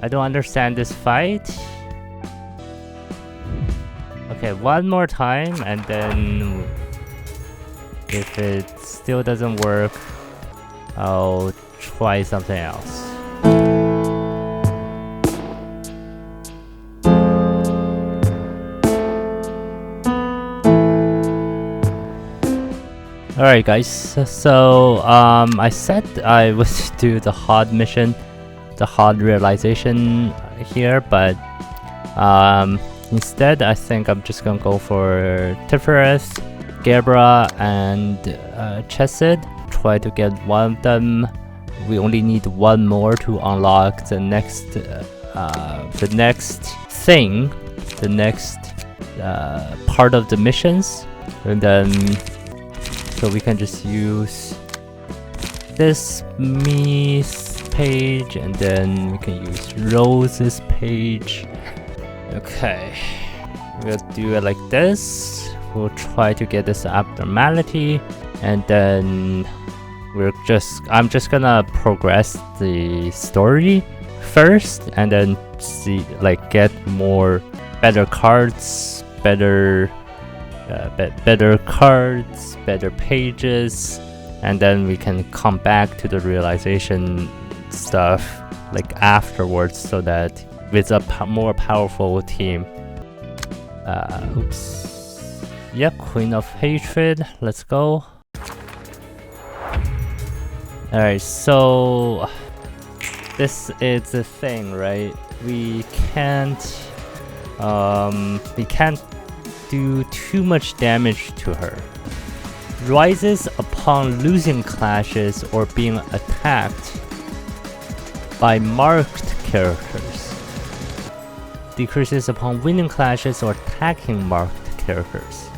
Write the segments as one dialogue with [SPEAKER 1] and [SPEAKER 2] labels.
[SPEAKER 1] I don't understand this fight. Okay, one more time, and then if it still doesn't work, I'll try something else. Alright guys, so I said I would do the hard mission, the hard realization here, but instead I think I'm just gonna go for Tifereth, Gebra, and Chesed. Try to get one of them. We only need one more to unlock the next thing, the next part of the missions, and then so we can just use this Mi's page, and then we can use Rose's page. Okay, we'll do it like this. We'll try to get this abnormality, and then I'm just gonna progress the story first, and then see, like, get better cards, better cards, better pages, and then we can come back to the realization stuff like afterwards, so that with a more powerful team. Oops. Yep, Queen of Hatred, let's go. Alright, so this is the thing, right? We can't do too much damage to her. Rises upon losing clashes or being attacked by marked characters. Decreases upon winning clashes or attacking marked characters.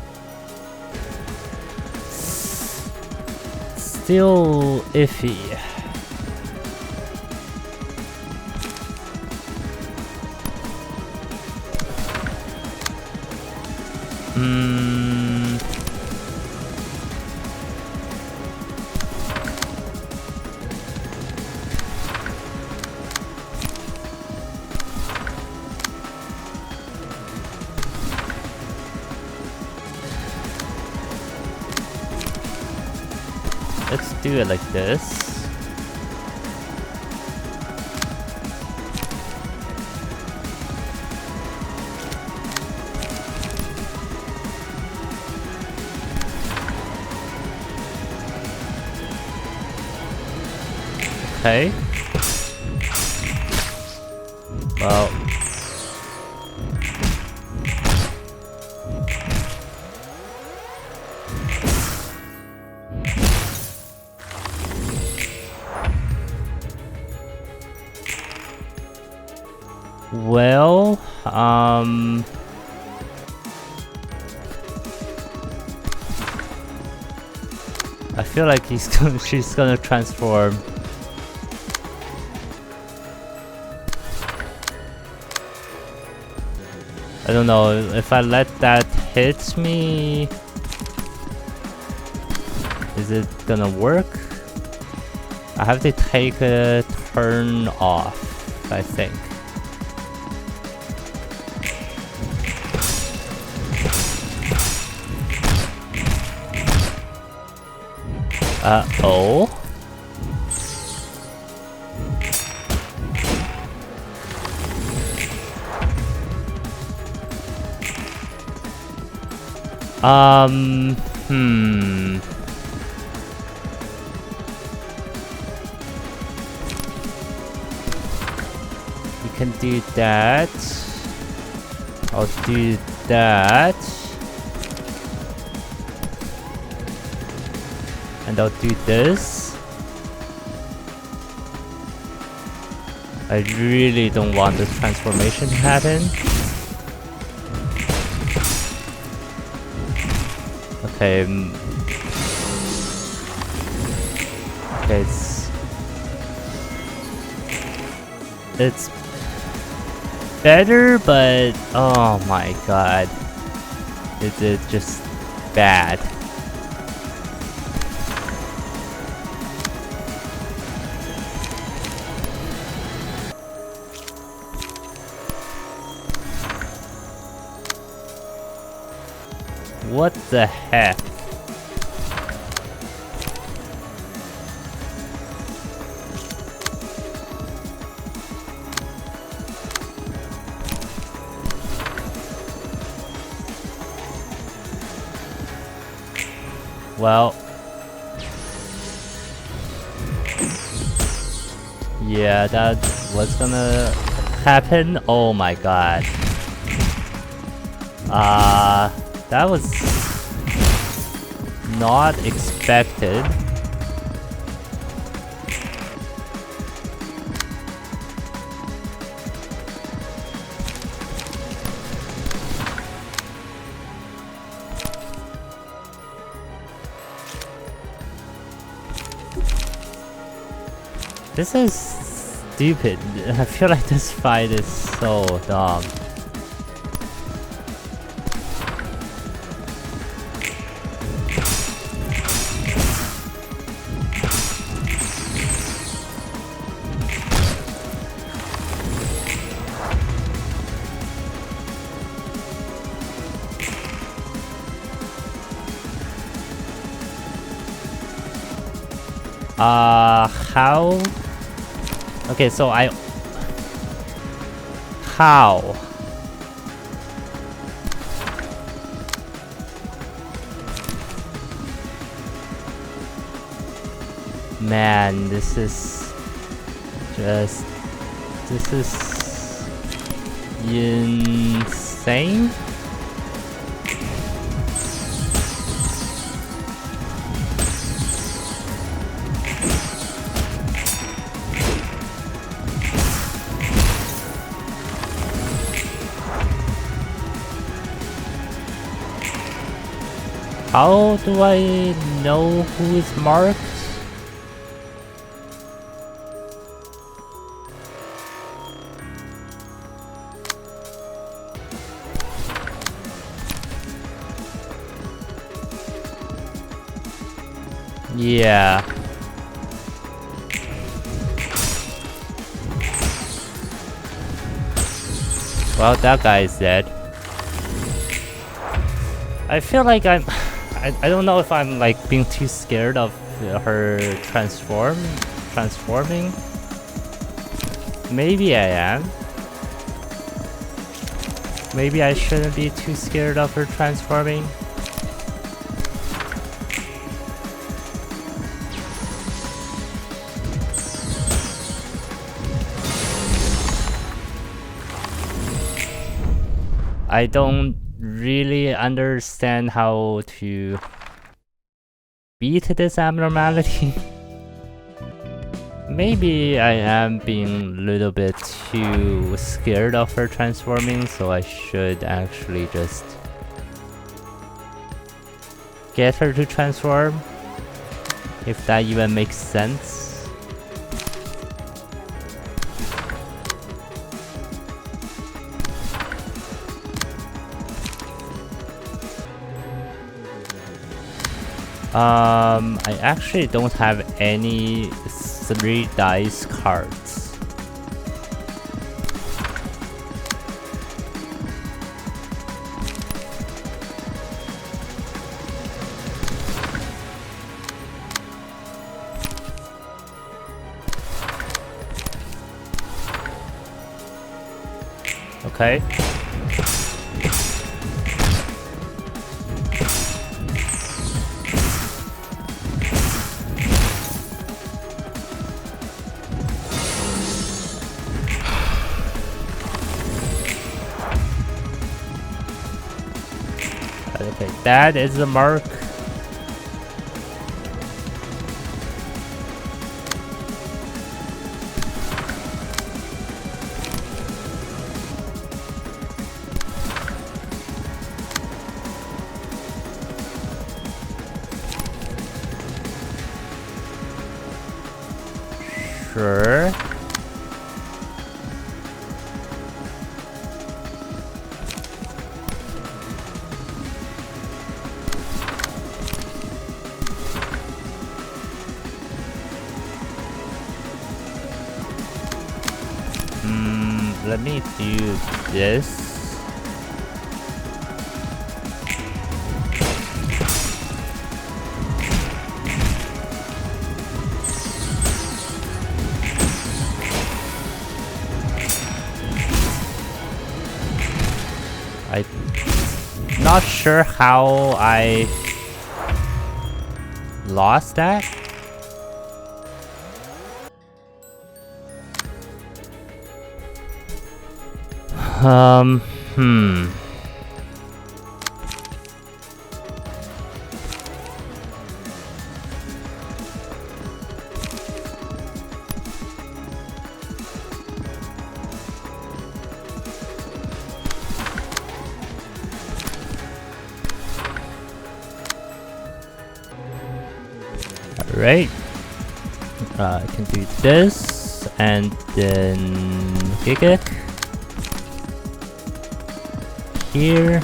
[SPEAKER 1] Still iffy. Let's do it like this. Okay. Well. Well, I feel like she's gonna transform. I don't know if I let that hit me. Is it gonna work? I have to take a turn off, I think. Uh-oh. We can do that. I'll do that. And I'll do this. I really don't want the transformation to happen. Okay. Okay, it's better, but oh my god, is it just bad? What the heck? Well, yeah, that was gonna happen. Oh my god. That was not expected. This is stupid. I feel like this fight is so dumb. How? Okay, so how? Man, this is insane. How do I know who is marked? Yeah. Well, that guy is dead. I feel like I don't know if I'm like being too scared of her transforming. Maybe I am. Maybe I shouldn't be too scared of her transforming. I don't really understand how to beat this abnormality. Maybe I am being a little bit too scared of her transforming, so I should actually just get her to transform, if that even makes sense. I actually don't have any 3 dice cards. Okay. Okay, that is the mark. Sure. Let me do this. I'm not sure how I lost that. Alright. I can do this and then Giga here.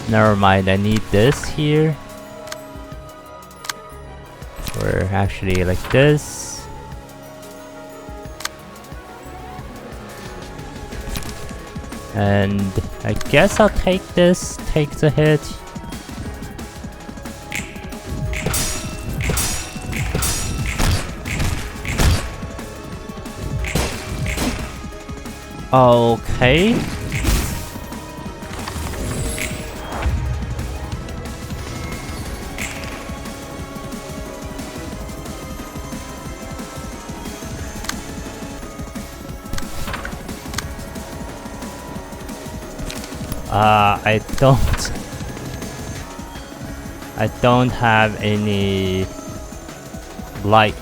[SPEAKER 1] Never mind, I need this here. Or actually like this. And I guess I'll take this, take the hit. Okay. I don't have any light.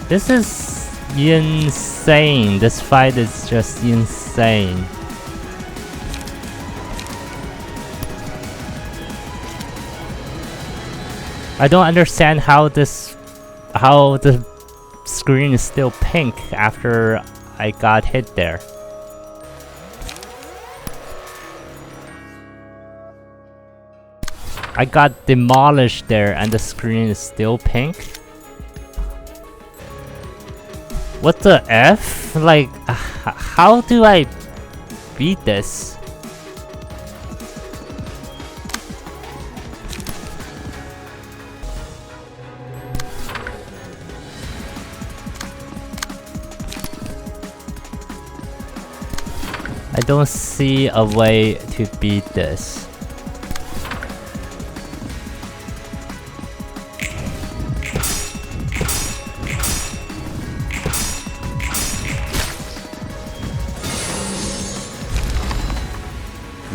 [SPEAKER 1] This is insane. This fight is just insane. I don't understand how the screen is still pink after I got hit there. I got demolished there and the screen is still pink. What the F? Like, how do I beat this? I don't see a way to beat this.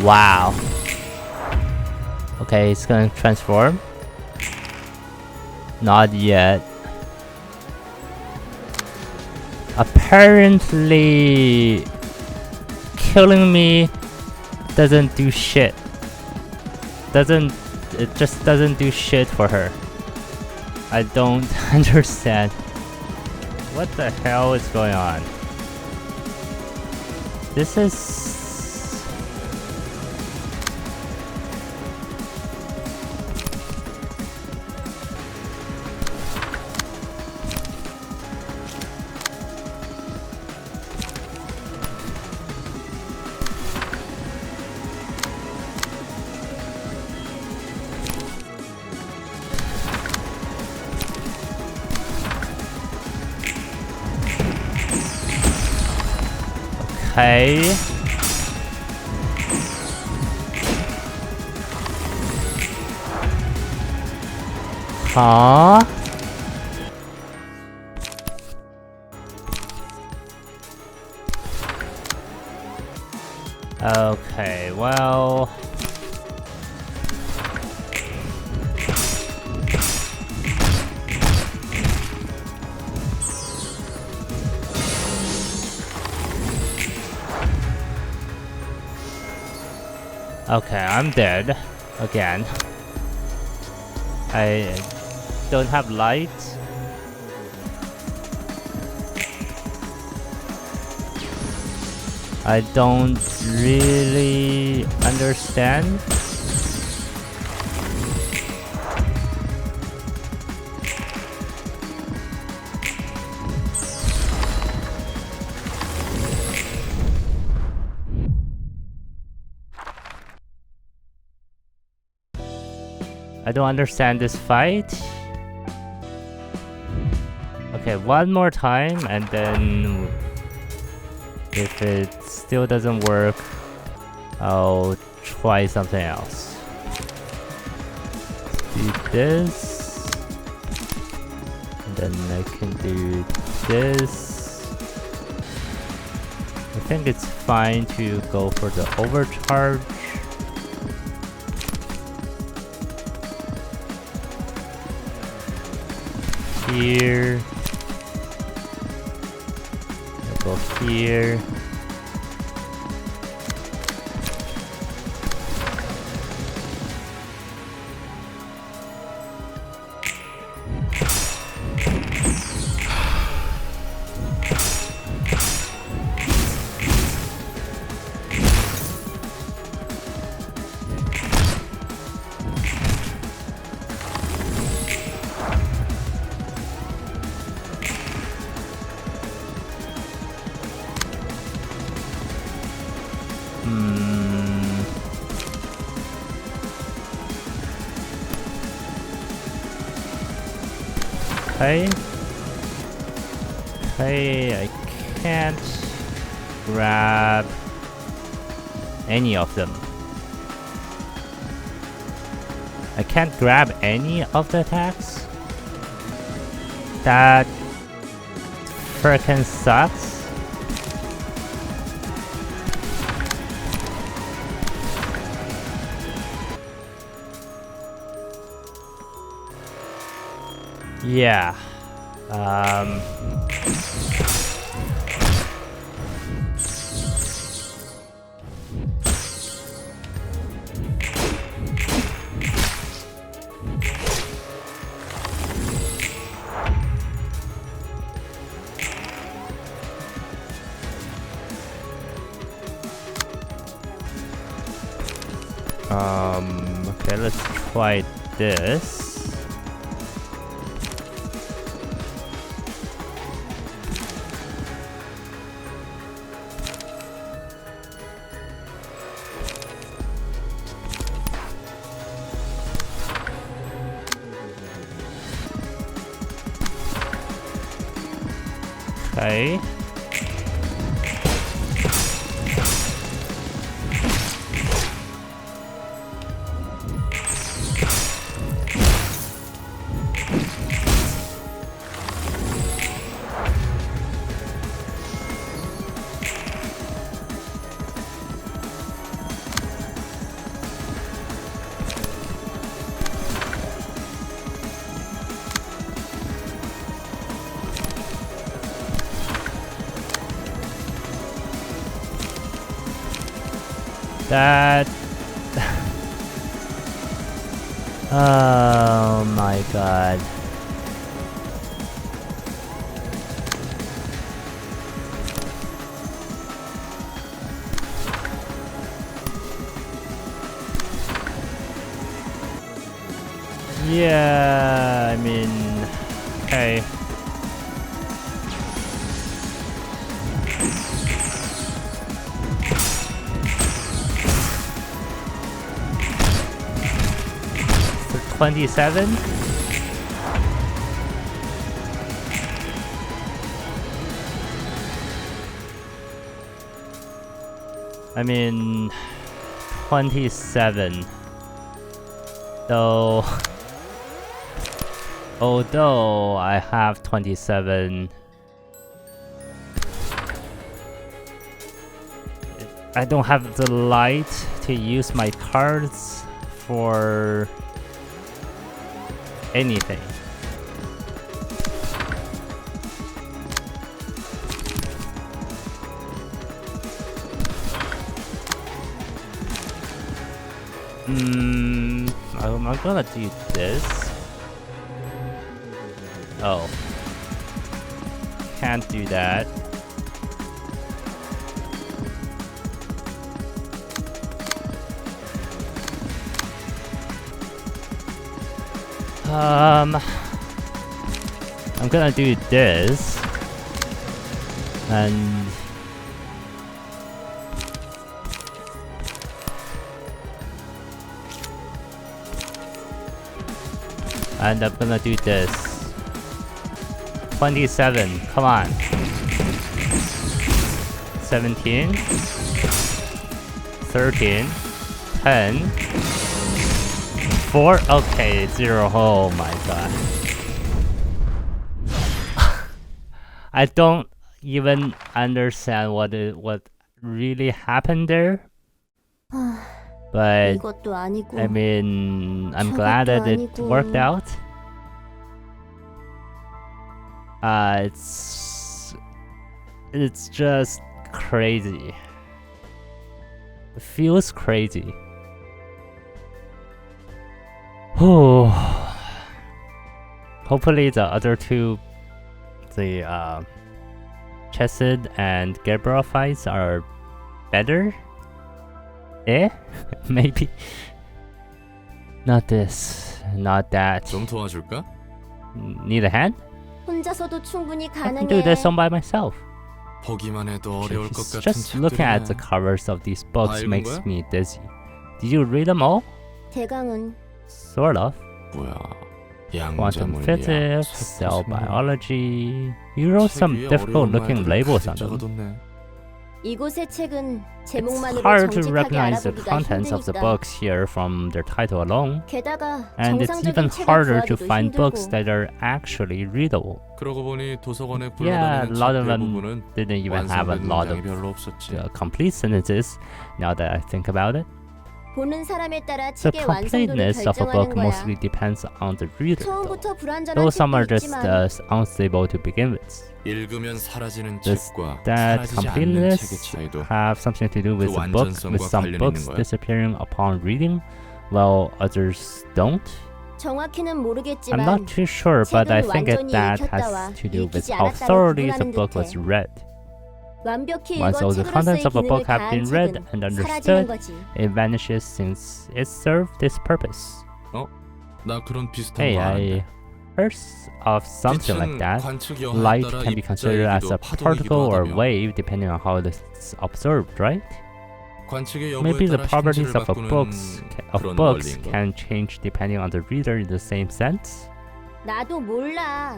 [SPEAKER 1] Wow. Okay, it's gonna transform. Not yet. Apparently, killing me doesn't do shit. It just doesn't do shit for her. I don't understand. What the hell is going on? This is... Okay. Huh? Okay, well... Okay, I'm dead. Again. I don't have light. I don't really understand. I don't understand this fight. Okay, one more time, and then if it still doesn't work, I'll try something else. Do this, and then I can do this. I think it's fine to go for the overcharge. Here. I'll go here. Okay, I can't grab any of them. I can't grab any of the attacks? That frickin' sucks. Yeah. Okay, let's try this. Okay. That... Oh my god. Yeah, I mean... Okay. So 27? I mean... 27. So... Although I have 27, I don't have the light to use my cards for anything. I'm gonna do this. Oh. Can't do that. I'm gonna do this. And... And I'm gonna do this. 27, come on. 17, 13, 10, 4, okay, 0, oh my god. I don't even understand what really happened there. But I mean, I'm glad that it worked out. It's just crazy. It feels crazy. Hopefully the other two, the Chesed and Gabriel fights are better. Maybe. Not this, not that.
[SPEAKER 2] 좀 도와줄까?
[SPEAKER 1] Need a hand?
[SPEAKER 3] 혼자서도 충분히
[SPEAKER 1] I can
[SPEAKER 3] 가능해.
[SPEAKER 1] do this all by myself.
[SPEAKER 2] 보기만 해도 어려울 것 같은
[SPEAKER 1] Just looking at the covers of these books
[SPEAKER 2] 읽은
[SPEAKER 1] makes
[SPEAKER 2] 거야?
[SPEAKER 1] me dizzy. Did you read them all?
[SPEAKER 3] 대강은
[SPEAKER 1] Sort of.
[SPEAKER 2] 뭐야?
[SPEAKER 1] Quantum
[SPEAKER 2] 양자물리학,
[SPEAKER 1] physics, cell
[SPEAKER 2] 세포
[SPEAKER 1] biology. You wrote some
[SPEAKER 2] 책 위에
[SPEAKER 1] difficult
[SPEAKER 2] 어려운
[SPEAKER 1] looking
[SPEAKER 2] 말들을
[SPEAKER 1] labels on
[SPEAKER 2] 가득
[SPEAKER 1] them.
[SPEAKER 2] 적어뒀네.
[SPEAKER 3] 이곳의 책은
[SPEAKER 1] It's
[SPEAKER 3] 제목만으로
[SPEAKER 1] hard to
[SPEAKER 3] 정직하게
[SPEAKER 1] recognize the
[SPEAKER 3] 알아보기가
[SPEAKER 1] contents of the
[SPEAKER 3] 힘드니까.
[SPEAKER 1] books here from their title alone.
[SPEAKER 3] 게다가
[SPEAKER 1] And it's even
[SPEAKER 3] 정상적인 책을
[SPEAKER 1] harder to
[SPEAKER 3] 구하기도
[SPEAKER 1] find books
[SPEAKER 3] 힘들고.
[SPEAKER 1] that are actually readable.
[SPEAKER 2] 그러고 보니 도서관에
[SPEAKER 1] Yeah, a
[SPEAKER 2] 굴러다니는
[SPEAKER 1] lot
[SPEAKER 2] 책
[SPEAKER 1] of them
[SPEAKER 2] 대부분은
[SPEAKER 1] didn't even have a
[SPEAKER 2] 완성된
[SPEAKER 1] lot
[SPEAKER 2] 문장이
[SPEAKER 1] of
[SPEAKER 2] 별로 없었지.
[SPEAKER 1] complete sentences, now that I think about it.
[SPEAKER 3] 보는 사람에 따라
[SPEAKER 1] The
[SPEAKER 3] 책의 완성도를
[SPEAKER 1] completeness of a book
[SPEAKER 3] 결정하는
[SPEAKER 1] mostly
[SPEAKER 3] 거야.
[SPEAKER 1] depends on the reader, though.
[SPEAKER 3] 처음부터 불완전한
[SPEAKER 1] Though some are
[SPEAKER 3] 책도
[SPEAKER 1] just
[SPEAKER 3] 있지만
[SPEAKER 1] unstable to begin with.
[SPEAKER 2] 읽으면 사라지는
[SPEAKER 1] Does
[SPEAKER 2] 책과
[SPEAKER 1] that
[SPEAKER 2] 사라지지 않는 책의
[SPEAKER 1] completeness
[SPEAKER 2] 차이도
[SPEAKER 1] have something to do with
[SPEAKER 2] 그
[SPEAKER 1] the book,
[SPEAKER 2] 완전성과
[SPEAKER 1] with some
[SPEAKER 2] 관련
[SPEAKER 1] books
[SPEAKER 2] 있는 거야.
[SPEAKER 1] disappearing upon reading, while others don't?
[SPEAKER 3] 정확히는
[SPEAKER 1] I'm
[SPEAKER 3] 모르겠지만
[SPEAKER 1] not too sure, but I
[SPEAKER 3] 책을
[SPEAKER 1] think
[SPEAKER 3] 완전히
[SPEAKER 1] that
[SPEAKER 3] 읽혔다와
[SPEAKER 1] has to do with
[SPEAKER 3] 읽히지
[SPEAKER 1] how
[SPEAKER 3] 않았다를
[SPEAKER 1] thoroughly the
[SPEAKER 3] 구분하는
[SPEAKER 1] book was
[SPEAKER 3] 듯해.
[SPEAKER 1] read.
[SPEAKER 3] 완벽히
[SPEAKER 1] Once
[SPEAKER 3] 읽어
[SPEAKER 1] all the
[SPEAKER 3] 책으로서의
[SPEAKER 1] contents of a
[SPEAKER 3] 기능을
[SPEAKER 1] book have
[SPEAKER 3] 다한
[SPEAKER 1] been read
[SPEAKER 3] 책은
[SPEAKER 1] and
[SPEAKER 3] 사라지는
[SPEAKER 1] understood,
[SPEAKER 3] 거지.
[SPEAKER 1] it vanishes since it served its purpose.
[SPEAKER 2] 나 그런 비슷한
[SPEAKER 1] Hey,
[SPEAKER 2] 거
[SPEAKER 1] I
[SPEAKER 2] 아는데.
[SPEAKER 1] heard of something like
[SPEAKER 2] 빛은
[SPEAKER 1] that.
[SPEAKER 2] 관측 여하에
[SPEAKER 1] Light
[SPEAKER 2] 따라
[SPEAKER 1] can be considered as a
[SPEAKER 2] 입자이기도
[SPEAKER 1] particle or
[SPEAKER 2] 파동이기도 하다며.
[SPEAKER 1] wave depending on how it's observed, right?
[SPEAKER 2] 관측의 여부에
[SPEAKER 1] Maybe the
[SPEAKER 2] 따라
[SPEAKER 1] properties
[SPEAKER 2] 형질을
[SPEAKER 1] of
[SPEAKER 2] 바꾸는
[SPEAKER 1] books
[SPEAKER 2] 그런 원리인 거.
[SPEAKER 1] can change depending on the reader in the same sense.
[SPEAKER 3] 나도 몰라.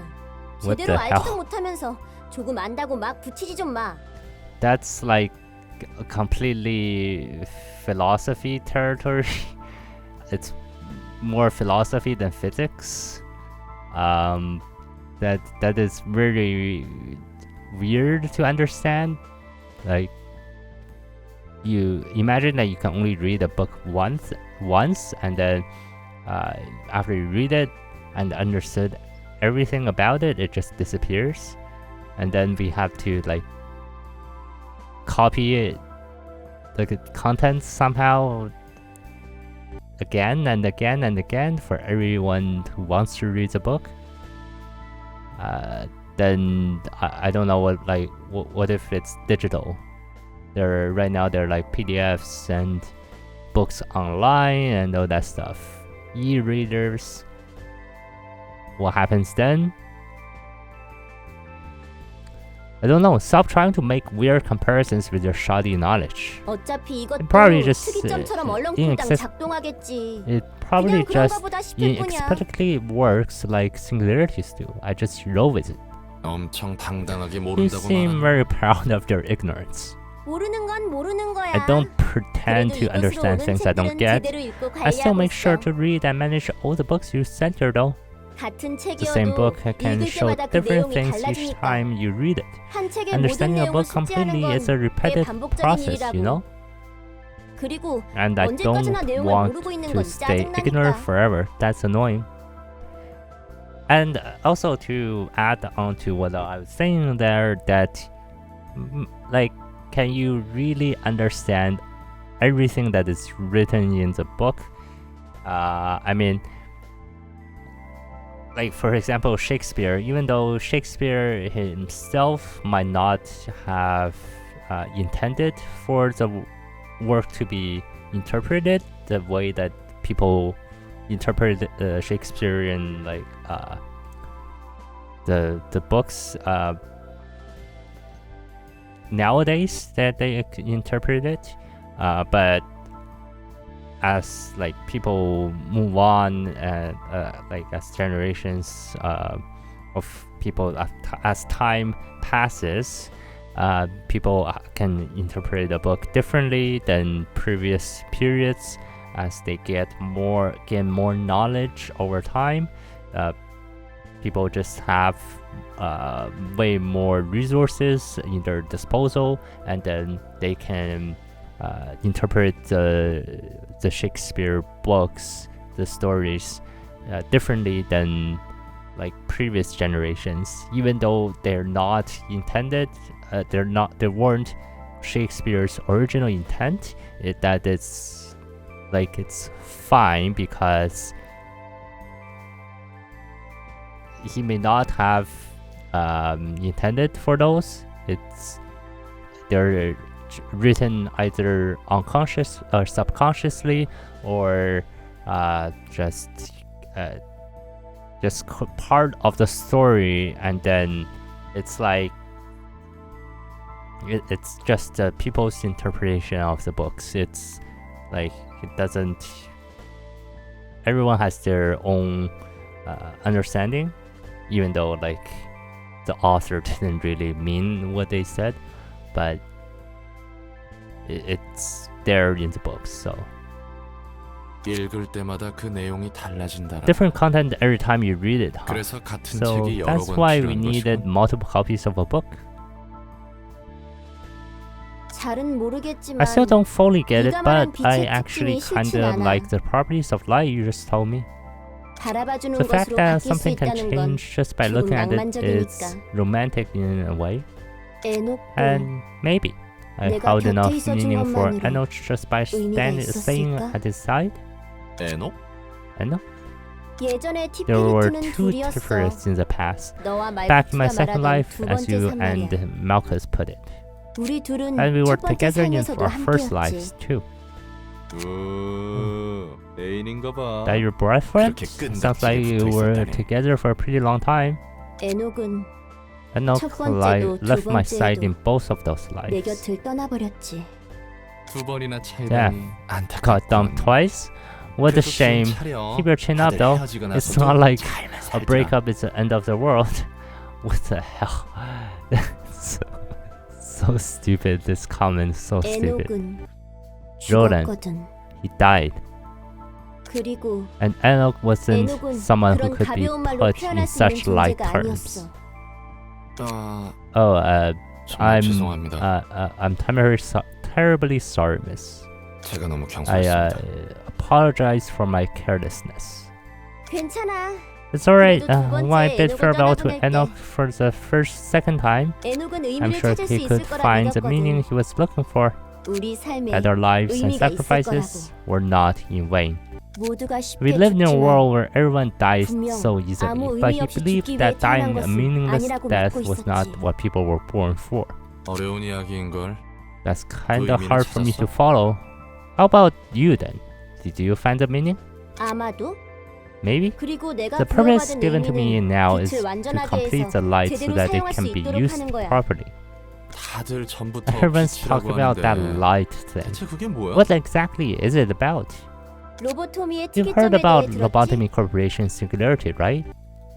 [SPEAKER 1] What
[SPEAKER 3] 제대로
[SPEAKER 1] the
[SPEAKER 3] 알지도
[SPEAKER 1] hell?
[SPEAKER 3] 못하면서 조금 안다고 막 붙이지 좀 마.
[SPEAKER 1] That's like a completely philosophy territory. It's more philosophy than physics. That is really weird to understand. Like, you imagine that you can only read a book once, and then after you read it and understood everything about it, it just disappears, and then we have to like copy it, the contents somehow again and again and again for everyone who wants to read the book. Then I don't know what if it's digital. Right now they're like PDFs and books online and all that stuff. E-readers. What happens then? I don't know. Stop trying to make weird comparisons with your shoddy knowledge.
[SPEAKER 3] 어차피 이것도
[SPEAKER 1] probably just,
[SPEAKER 3] 특이점처럼 얼렁뚱땅
[SPEAKER 1] inaccess-
[SPEAKER 3] 작동하겠지.
[SPEAKER 1] It probably
[SPEAKER 3] 그냥
[SPEAKER 1] just
[SPEAKER 3] 그런가 보다 싶을 뿐이야.
[SPEAKER 1] inexplicably works like singularities do. I just roll with it.
[SPEAKER 2] 엄청 당당하게
[SPEAKER 1] You
[SPEAKER 2] 모른다고
[SPEAKER 1] seem
[SPEAKER 2] 말하는.
[SPEAKER 1] very proud of your ignorance.
[SPEAKER 3] 모르는 건 모르는 거야.
[SPEAKER 1] I don't pretend to
[SPEAKER 3] 그래도 이곳으로
[SPEAKER 1] understand
[SPEAKER 3] 오는
[SPEAKER 1] things I don't
[SPEAKER 3] 책들은
[SPEAKER 1] get.
[SPEAKER 3] 제대로 읽고
[SPEAKER 1] I still
[SPEAKER 3] 관리하고
[SPEAKER 1] make sure
[SPEAKER 3] 있어.
[SPEAKER 1] to read and manage all the books you sent here though.
[SPEAKER 3] 같은
[SPEAKER 1] The same
[SPEAKER 3] 책이어도
[SPEAKER 1] book can
[SPEAKER 3] 읽을
[SPEAKER 1] show
[SPEAKER 3] 때마다 그
[SPEAKER 1] different
[SPEAKER 3] 내용이
[SPEAKER 1] things each
[SPEAKER 3] 달라지니까.
[SPEAKER 1] time you read it.
[SPEAKER 3] 한 책의 모든
[SPEAKER 1] Understanding a
[SPEAKER 3] 내용을
[SPEAKER 1] book
[SPEAKER 3] 숙지하는
[SPEAKER 1] completely is a
[SPEAKER 3] 건 꽤
[SPEAKER 1] repetitive
[SPEAKER 3] 반복적인
[SPEAKER 1] process, you know?
[SPEAKER 3] 일이라고. 그리고
[SPEAKER 1] And I
[SPEAKER 3] 언제까지나
[SPEAKER 1] don't
[SPEAKER 3] 내용을
[SPEAKER 1] want
[SPEAKER 3] 모르고 있는
[SPEAKER 1] to
[SPEAKER 3] 건
[SPEAKER 1] stay ignorant
[SPEAKER 3] 짜증나니까.
[SPEAKER 1] forever. That's annoying. And also to add on to what I was saying there, that like, can you really understand everything that is written in the book? I mean, like for example, Shakespeare. Even though Shakespeare himself might not have intended for the work to be interpreted the way that people interpret Shakespearean like the books nowadays that they interpret it, but as like people move on and like as generations of people as time passes, people can interpret the book differently than previous periods as they gain more knowledge over time. People just have way more resources in their disposal, and then they can interpret the Shakespeare books, the stories differently than like previous generations, even though they're not intended, they weren't Shakespeare's original intent. It's fine because he may not have intended for those. They're written either unconscious or subconsciously, or just part of the story, and then it's like it's just people's interpretation of the books. It's like it doesn't. Everyone has their own understanding, even though like the author didn't really mean what they said, but it's there in the books. So
[SPEAKER 2] 읽을 때마다 그 내용이 달라진다.
[SPEAKER 1] different content every time you read it, huh?
[SPEAKER 2] 그래서 같은
[SPEAKER 1] So
[SPEAKER 2] 책이 여러
[SPEAKER 1] that's
[SPEAKER 2] 번
[SPEAKER 1] why we
[SPEAKER 2] 필요한
[SPEAKER 1] needed
[SPEAKER 2] 것이군.
[SPEAKER 1] multiple copies of a book.
[SPEAKER 3] 잘은 모르겠지만
[SPEAKER 1] I still don't fully get it,
[SPEAKER 3] 네가
[SPEAKER 1] but
[SPEAKER 3] 말한
[SPEAKER 1] I
[SPEAKER 3] 빛의
[SPEAKER 1] actually
[SPEAKER 3] 특징이
[SPEAKER 1] kind
[SPEAKER 3] 싫진
[SPEAKER 1] of
[SPEAKER 3] 않아.
[SPEAKER 1] like the properties of light you just told me.
[SPEAKER 3] 바라봐주는
[SPEAKER 1] The fact
[SPEAKER 3] 것으로
[SPEAKER 1] that
[SPEAKER 3] 바뀔 수
[SPEAKER 1] something can
[SPEAKER 3] 있다는 건
[SPEAKER 1] change just by
[SPEAKER 3] 조금
[SPEAKER 1] looking at it
[SPEAKER 3] 낭만적이니까.
[SPEAKER 1] is romantic in a way,
[SPEAKER 3] 애놓고
[SPEAKER 1] and maybe I
[SPEAKER 3] 내가
[SPEAKER 1] found
[SPEAKER 3] 곁에
[SPEAKER 1] enough
[SPEAKER 3] 있어준
[SPEAKER 1] meaning for
[SPEAKER 3] 것만으로
[SPEAKER 1] Enoch just by
[SPEAKER 3] 의미가
[SPEAKER 1] staying
[SPEAKER 3] 있었을까?
[SPEAKER 1] at his side.
[SPEAKER 2] 에녹?
[SPEAKER 1] Enoch?
[SPEAKER 3] 예전에
[SPEAKER 1] There were
[SPEAKER 3] 티페리트는
[SPEAKER 1] two
[SPEAKER 3] 둘이었어.
[SPEAKER 1] Tiferists in the past,
[SPEAKER 3] 너와
[SPEAKER 1] back in my
[SPEAKER 3] 말부트가
[SPEAKER 1] second
[SPEAKER 3] 말하던
[SPEAKER 1] life,
[SPEAKER 3] 두
[SPEAKER 1] as
[SPEAKER 3] 번째
[SPEAKER 1] you
[SPEAKER 3] 산말이야.
[SPEAKER 1] and Malchus put it.
[SPEAKER 3] 우리 둘은
[SPEAKER 1] And we were
[SPEAKER 3] 첫 번째
[SPEAKER 1] together in
[SPEAKER 3] 삶에서도
[SPEAKER 1] our first
[SPEAKER 3] 함께였지.
[SPEAKER 1] lives too.
[SPEAKER 2] 애인인가 봐.
[SPEAKER 1] That your boyfriend?
[SPEAKER 2] 그렇게
[SPEAKER 1] Sounds like you were
[SPEAKER 2] 붙어있었다니.
[SPEAKER 1] together for a pretty long time.
[SPEAKER 3] 에녹은
[SPEAKER 1] Enoch
[SPEAKER 3] 첫 번째도 두
[SPEAKER 1] left my side
[SPEAKER 3] 번째도
[SPEAKER 1] in both of those
[SPEAKER 3] 내
[SPEAKER 1] lives.
[SPEAKER 3] 곁을 떠나버렸지.
[SPEAKER 2] 두 번이나
[SPEAKER 1] Yeah.
[SPEAKER 2] 차이다니
[SPEAKER 1] Got dumped
[SPEAKER 2] 안타깝군.
[SPEAKER 1] twice? What a
[SPEAKER 2] 그래도
[SPEAKER 1] shame.
[SPEAKER 2] 좀 차려.
[SPEAKER 1] Keep your chin up
[SPEAKER 2] 다들
[SPEAKER 1] though.
[SPEAKER 2] 헤어지고
[SPEAKER 1] It's
[SPEAKER 2] 나서도
[SPEAKER 1] not like
[SPEAKER 2] 잘만
[SPEAKER 1] a
[SPEAKER 2] 살더라.
[SPEAKER 1] breakup is the end of the world. What the hell? so stupid. This comment is so stupid.
[SPEAKER 3] 에녹은
[SPEAKER 1] Roland.
[SPEAKER 3] 죽었거든.
[SPEAKER 1] He died.
[SPEAKER 3] 그리고
[SPEAKER 1] And Enoch wasn't
[SPEAKER 3] 에녹은
[SPEAKER 1] someone who
[SPEAKER 3] 그런
[SPEAKER 1] could be
[SPEAKER 3] 가벼운 말로
[SPEAKER 1] put in
[SPEAKER 3] 표현할 수
[SPEAKER 1] such
[SPEAKER 3] 있는
[SPEAKER 1] light
[SPEAKER 3] 존재가
[SPEAKER 1] terms.
[SPEAKER 3] 아니었어.
[SPEAKER 1] Oh,
[SPEAKER 2] 정말
[SPEAKER 1] I'm
[SPEAKER 2] 죄송합니다.
[SPEAKER 1] I'm terribly sorry, miss.
[SPEAKER 2] 제가 너무
[SPEAKER 1] I
[SPEAKER 2] 경솔했습니다.
[SPEAKER 1] apologize for my carelessness.
[SPEAKER 3] 괜찮아.
[SPEAKER 1] It's alright.
[SPEAKER 3] 그래도 두 번째
[SPEAKER 1] When I bid
[SPEAKER 3] 에녹을
[SPEAKER 1] farewell to
[SPEAKER 3] 떠나보낼 때
[SPEAKER 1] Enoch for the second time,
[SPEAKER 3] 에녹은
[SPEAKER 1] I'm
[SPEAKER 3] 의미를
[SPEAKER 1] sure
[SPEAKER 3] 찾을 수
[SPEAKER 1] he could
[SPEAKER 3] 있을 거라
[SPEAKER 1] find the meaning
[SPEAKER 3] 믿었거든.
[SPEAKER 1] he was looking for.
[SPEAKER 3] 우리 삶에
[SPEAKER 1] That our lives and
[SPEAKER 3] 의미가 있을
[SPEAKER 1] sacrifices were not in vain.
[SPEAKER 3] 모두가
[SPEAKER 1] We
[SPEAKER 3] 쉽게
[SPEAKER 1] lived in a
[SPEAKER 3] 죽지만
[SPEAKER 1] world where everyone dies
[SPEAKER 3] 분명
[SPEAKER 1] so
[SPEAKER 3] 아무
[SPEAKER 1] easily,
[SPEAKER 3] 의미
[SPEAKER 1] but he
[SPEAKER 3] 없이
[SPEAKER 1] believed
[SPEAKER 3] 죽기
[SPEAKER 1] that
[SPEAKER 3] 위해
[SPEAKER 1] dying
[SPEAKER 3] 태어난
[SPEAKER 1] a
[SPEAKER 3] 것은
[SPEAKER 1] meaningless
[SPEAKER 3] 아니라고
[SPEAKER 1] death
[SPEAKER 3] 믿고
[SPEAKER 1] was not
[SPEAKER 3] 있었지.
[SPEAKER 1] what people were born for.
[SPEAKER 2] 어려운 이야기인걸.
[SPEAKER 1] That's kind
[SPEAKER 2] 그
[SPEAKER 1] of
[SPEAKER 2] 의미를
[SPEAKER 1] hard for me to
[SPEAKER 2] 찾았어?
[SPEAKER 1] follow. How about you then? Did you find the meaning?
[SPEAKER 3] 아마도
[SPEAKER 1] Maybe?
[SPEAKER 3] 그리고 내가
[SPEAKER 1] The purpose
[SPEAKER 3] 부여받은
[SPEAKER 1] given to me
[SPEAKER 3] 의미는
[SPEAKER 1] now is
[SPEAKER 3] 빛을
[SPEAKER 1] to
[SPEAKER 3] 완전하게
[SPEAKER 1] complete
[SPEAKER 3] 해서
[SPEAKER 1] the light so
[SPEAKER 3] 제대로
[SPEAKER 1] that it
[SPEAKER 3] 사용할 수
[SPEAKER 1] can be
[SPEAKER 3] 있도록
[SPEAKER 1] used
[SPEAKER 3] 하는 거야.
[SPEAKER 1] properly.
[SPEAKER 2] 다들 전부터
[SPEAKER 1] Everyone's talk
[SPEAKER 2] 빛이라고
[SPEAKER 1] about that
[SPEAKER 2] 하는데
[SPEAKER 1] light thing.
[SPEAKER 2] 대체 그게 뭐야?
[SPEAKER 1] What exactly is it about?
[SPEAKER 3] 로보토미의
[SPEAKER 1] You've heard
[SPEAKER 3] 특이점에
[SPEAKER 1] about
[SPEAKER 3] 대해 들었지?
[SPEAKER 1] lobotomy corporation's singularity, right?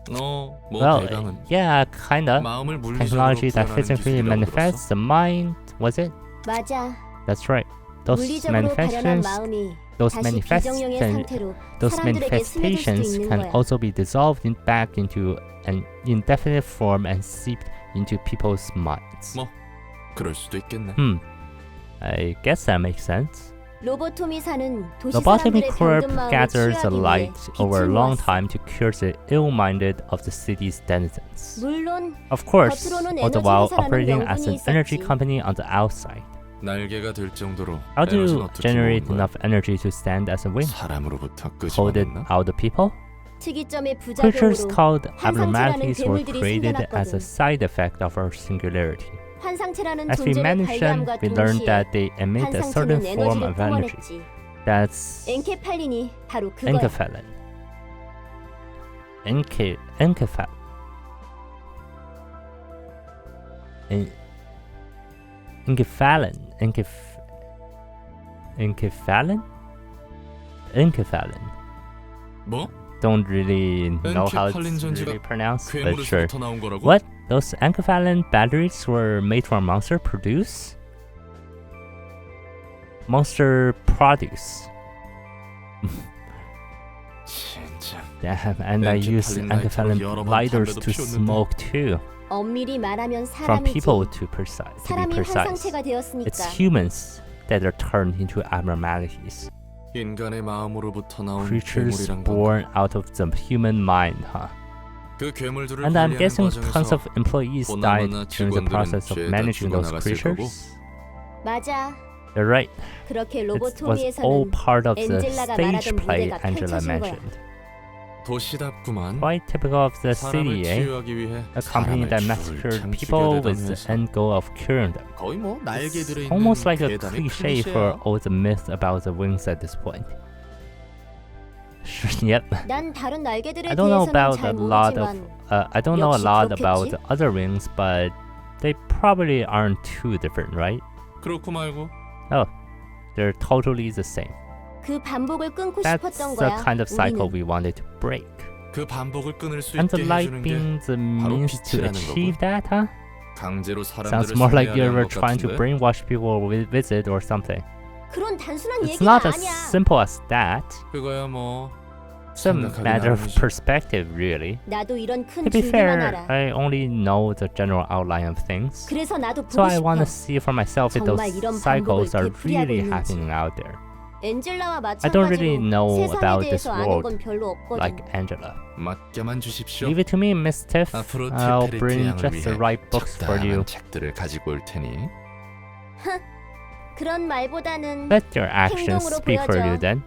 [SPEAKER 2] 뭐
[SPEAKER 1] Well,
[SPEAKER 2] 대강은
[SPEAKER 1] yeah, kinda.
[SPEAKER 2] 마음을 물리적으로
[SPEAKER 1] Technology that
[SPEAKER 2] 구현하는
[SPEAKER 1] physically
[SPEAKER 2] 기술이라고
[SPEAKER 1] manifests the mind, was it?
[SPEAKER 3] 맞아.
[SPEAKER 1] That's right. Those
[SPEAKER 3] 물리적으로 발현한
[SPEAKER 1] manifestations,
[SPEAKER 3] 마음이
[SPEAKER 1] those
[SPEAKER 3] 다시 비정형의 상태로
[SPEAKER 1] those
[SPEAKER 3] 사람들에게 스며들 수도
[SPEAKER 1] manifestations
[SPEAKER 3] 있는
[SPEAKER 1] can
[SPEAKER 3] 거야.
[SPEAKER 1] also be dissolved back into an indefinite form and seeped into people's minds.
[SPEAKER 2] 뭐 그럴 수도 있겠네.
[SPEAKER 1] I guess that makes sense.
[SPEAKER 3] 로보토미사는 도시
[SPEAKER 1] Lobotomy
[SPEAKER 3] 사람들의
[SPEAKER 1] Corp
[SPEAKER 3] 병든 마음을
[SPEAKER 1] gathers the
[SPEAKER 3] 치유하기 위해
[SPEAKER 1] light over a
[SPEAKER 3] 빛을
[SPEAKER 1] long
[SPEAKER 3] 모았어.
[SPEAKER 1] time to cure the ill-minded of the city's denizens.
[SPEAKER 3] 물론
[SPEAKER 1] Of course,
[SPEAKER 3] 겉으로는
[SPEAKER 1] all the while
[SPEAKER 3] 에너지 회사라는
[SPEAKER 1] operating as an
[SPEAKER 3] 명분이
[SPEAKER 1] energy
[SPEAKER 3] 있었지.
[SPEAKER 1] company on the outside.
[SPEAKER 2] 날개가 될 정도로
[SPEAKER 1] How do
[SPEAKER 2] 에너지는
[SPEAKER 1] you
[SPEAKER 2] 어떻게
[SPEAKER 1] generate
[SPEAKER 2] 모은 거야?
[SPEAKER 1] enough energy to stand as a wing?
[SPEAKER 2] 사람으로부터
[SPEAKER 1] Hold it
[SPEAKER 2] 끄집어냈나?
[SPEAKER 1] out the people?
[SPEAKER 3] 특이점의
[SPEAKER 1] Creatures
[SPEAKER 3] 부작용으로
[SPEAKER 1] called
[SPEAKER 3] 환상체라는
[SPEAKER 1] abnormalities were
[SPEAKER 3] 괴물들이
[SPEAKER 1] created as a
[SPEAKER 3] 생겨났거든.
[SPEAKER 1] side effect of our singularity.
[SPEAKER 3] 환상체라는
[SPEAKER 1] As we
[SPEAKER 3] 존재를
[SPEAKER 1] mentioned,
[SPEAKER 3] 발견함과
[SPEAKER 1] we learned
[SPEAKER 3] 동시에
[SPEAKER 1] that they emit a certain
[SPEAKER 3] 환상체는
[SPEAKER 1] form
[SPEAKER 3] 에너지를
[SPEAKER 1] of energy.
[SPEAKER 3] 뿜어냈지.
[SPEAKER 1] That's
[SPEAKER 3] 엔케팔린이 바로 그거야.
[SPEAKER 1] encephalon. Encephalon. Encephalon. encephalin.
[SPEAKER 2] 뭐?
[SPEAKER 1] Don't really know how it's
[SPEAKER 2] 엔케팔린 전지가
[SPEAKER 1] really pronounced, but sure.
[SPEAKER 2] 괴물에서부터 나온 거라고?
[SPEAKER 1] What? Those encephalin batteries were made for Monster Produce? Monster Produce.
[SPEAKER 2] 진짜.
[SPEAKER 1] Damn, and I use encephalin lighters to smoke too.
[SPEAKER 3] 엄밀히 말하면
[SPEAKER 1] From
[SPEAKER 3] 사람이지.
[SPEAKER 1] people to be
[SPEAKER 3] 사람이
[SPEAKER 1] precise.
[SPEAKER 3] 환상체가 되었으니까.
[SPEAKER 1] It's humans that are turned into abnormalities.
[SPEAKER 2] 인간의 마음으로부터 나온
[SPEAKER 1] Creatures
[SPEAKER 2] 괴물이란
[SPEAKER 1] born
[SPEAKER 2] 건가?
[SPEAKER 1] out of the human mind, huh?
[SPEAKER 2] 그 괴물들을
[SPEAKER 1] And I'm
[SPEAKER 2] 관리하는
[SPEAKER 1] guessing tons
[SPEAKER 2] 과정에서
[SPEAKER 1] of employees died
[SPEAKER 2] 보나마나
[SPEAKER 1] during the
[SPEAKER 2] 직원들은
[SPEAKER 1] process of
[SPEAKER 2] 죄다
[SPEAKER 1] managing those
[SPEAKER 2] 죽어나갔을
[SPEAKER 1] creatures.
[SPEAKER 3] 맞아.
[SPEAKER 1] You're right.
[SPEAKER 3] 그렇게
[SPEAKER 1] It was all
[SPEAKER 3] 로보토미에서는
[SPEAKER 1] part of the
[SPEAKER 3] 엔젤라가
[SPEAKER 1] stage
[SPEAKER 3] 말하던
[SPEAKER 1] play
[SPEAKER 3] 무대가
[SPEAKER 1] Angela
[SPEAKER 3] 펼쳐진 거야.
[SPEAKER 1] mentioned.
[SPEAKER 2] 도시답구만.
[SPEAKER 1] Quite typical of the
[SPEAKER 2] 사람을
[SPEAKER 1] city, eh?
[SPEAKER 2] 치유하기 위해
[SPEAKER 1] A company that
[SPEAKER 2] 사람의
[SPEAKER 1] massacred
[SPEAKER 2] 죽을
[SPEAKER 1] people with the
[SPEAKER 2] 창조되던
[SPEAKER 1] end goal of curing them.
[SPEAKER 2] 거의 뭐 날개 들어 있는
[SPEAKER 1] Almost like a
[SPEAKER 2] 괴담의
[SPEAKER 1] cliche for
[SPEAKER 2] 클리셰야.
[SPEAKER 1] all the myth about the wings at this point. Yep.
[SPEAKER 3] 난 다른 날개들에
[SPEAKER 1] I don't know
[SPEAKER 3] 대해서는
[SPEAKER 1] about
[SPEAKER 3] 잘
[SPEAKER 1] a lot of
[SPEAKER 3] 모르지만
[SPEAKER 1] I don't know a
[SPEAKER 3] 역시
[SPEAKER 1] lot
[SPEAKER 3] 그렇겠지?
[SPEAKER 1] about the other wings, but they probably aren't too different, right?
[SPEAKER 2] 그렇고 말고
[SPEAKER 1] They're totally the same.
[SPEAKER 3] 그 반복을 끊고
[SPEAKER 1] That's
[SPEAKER 3] 싶었던
[SPEAKER 1] the
[SPEAKER 3] 거야.
[SPEAKER 1] kind of cycle
[SPEAKER 3] 우리는.
[SPEAKER 1] we wanted to break.
[SPEAKER 2] 그 반복을 끊을 수
[SPEAKER 1] And the
[SPEAKER 2] 있게
[SPEAKER 1] light
[SPEAKER 2] 해주는 게
[SPEAKER 1] being the means to
[SPEAKER 2] 빛이라는
[SPEAKER 1] achieve that, huh?
[SPEAKER 2] 강제로
[SPEAKER 1] Sounds
[SPEAKER 2] 사람들을
[SPEAKER 1] more like you
[SPEAKER 2] 상대하려
[SPEAKER 1] were
[SPEAKER 2] 한 것
[SPEAKER 1] trying to
[SPEAKER 2] 같은데?
[SPEAKER 1] brainwash people with it or something.
[SPEAKER 3] 그런 단순한
[SPEAKER 1] It's
[SPEAKER 3] 얘기가
[SPEAKER 1] not as
[SPEAKER 3] 아니야.
[SPEAKER 1] simple as that.
[SPEAKER 2] 그거야 뭐
[SPEAKER 1] It's a
[SPEAKER 2] 생각하기
[SPEAKER 1] matter of
[SPEAKER 2] 나름이지.
[SPEAKER 1] perspective, really.
[SPEAKER 3] 나도 이런 큰
[SPEAKER 1] To be
[SPEAKER 3] 줄기만
[SPEAKER 1] fair,
[SPEAKER 3] 알아.
[SPEAKER 1] I only know the general outline of things.
[SPEAKER 3] 그래서 나도
[SPEAKER 1] So
[SPEAKER 3] 보고
[SPEAKER 1] I want to
[SPEAKER 3] 싶어.
[SPEAKER 1] see for myself if those
[SPEAKER 3] 정말 이런
[SPEAKER 1] cycles
[SPEAKER 3] 반복을
[SPEAKER 1] are
[SPEAKER 3] 되풀이하고
[SPEAKER 1] really
[SPEAKER 3] 있는지.
[SPEAKER 1] happening out there.
[SPEAKER 3] 엔젤라와
[SPEAKER 1] I don't really
[SPEAKER 3] 마찬가지로
[SPEAKER 1] know
[SPEAKER 3] 세상에
[SPEAKER 1] about this
[SPEAKER 3] 대해서 아는
[SPEAKER 1] world
[SPEAKER 3] 건 별로 없거든.
[SPEAKER 1] like Angela.
[SPEAKER 2] 맡겨만 주십시오.
[SPEAKER 1] Leave it to me, Miss Tiff.
[SPEAKER 2] 앞으로
[SPEAKER 1] I'll
[SPEAKER 2] 티페리티
[SPEAKER 1] bring
[SPEAKER 2] 양을
[SPEAKER 1] just the
[SPEAKER 2] 위해
[SPEAKER 1] right books for you.
[SPEAKER 2] 적당한 책들을 가지고 올 테니
[SPEAKER 3] 그런 말보다는
[SPEAKER 1] Let your actions
[SPEAKER 3] 행동으로
[SPEAKER 1] speak for you
[SPEAKER 3] 보여줘.
[SPEAKER 1] then.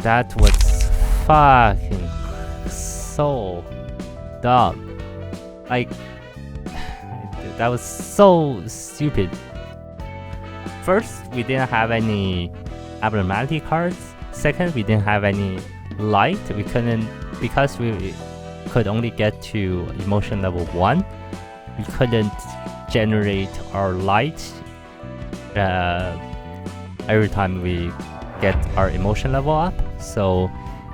[SPEAKER 1] That was fucking so dumb. Like, that was so stupid. First, we didn't have any abnormality cards. Second, we didn't have any light. We couldn't, because we could only get to emotion level 1, we couldn't generate our light every time we get our emotion level up. So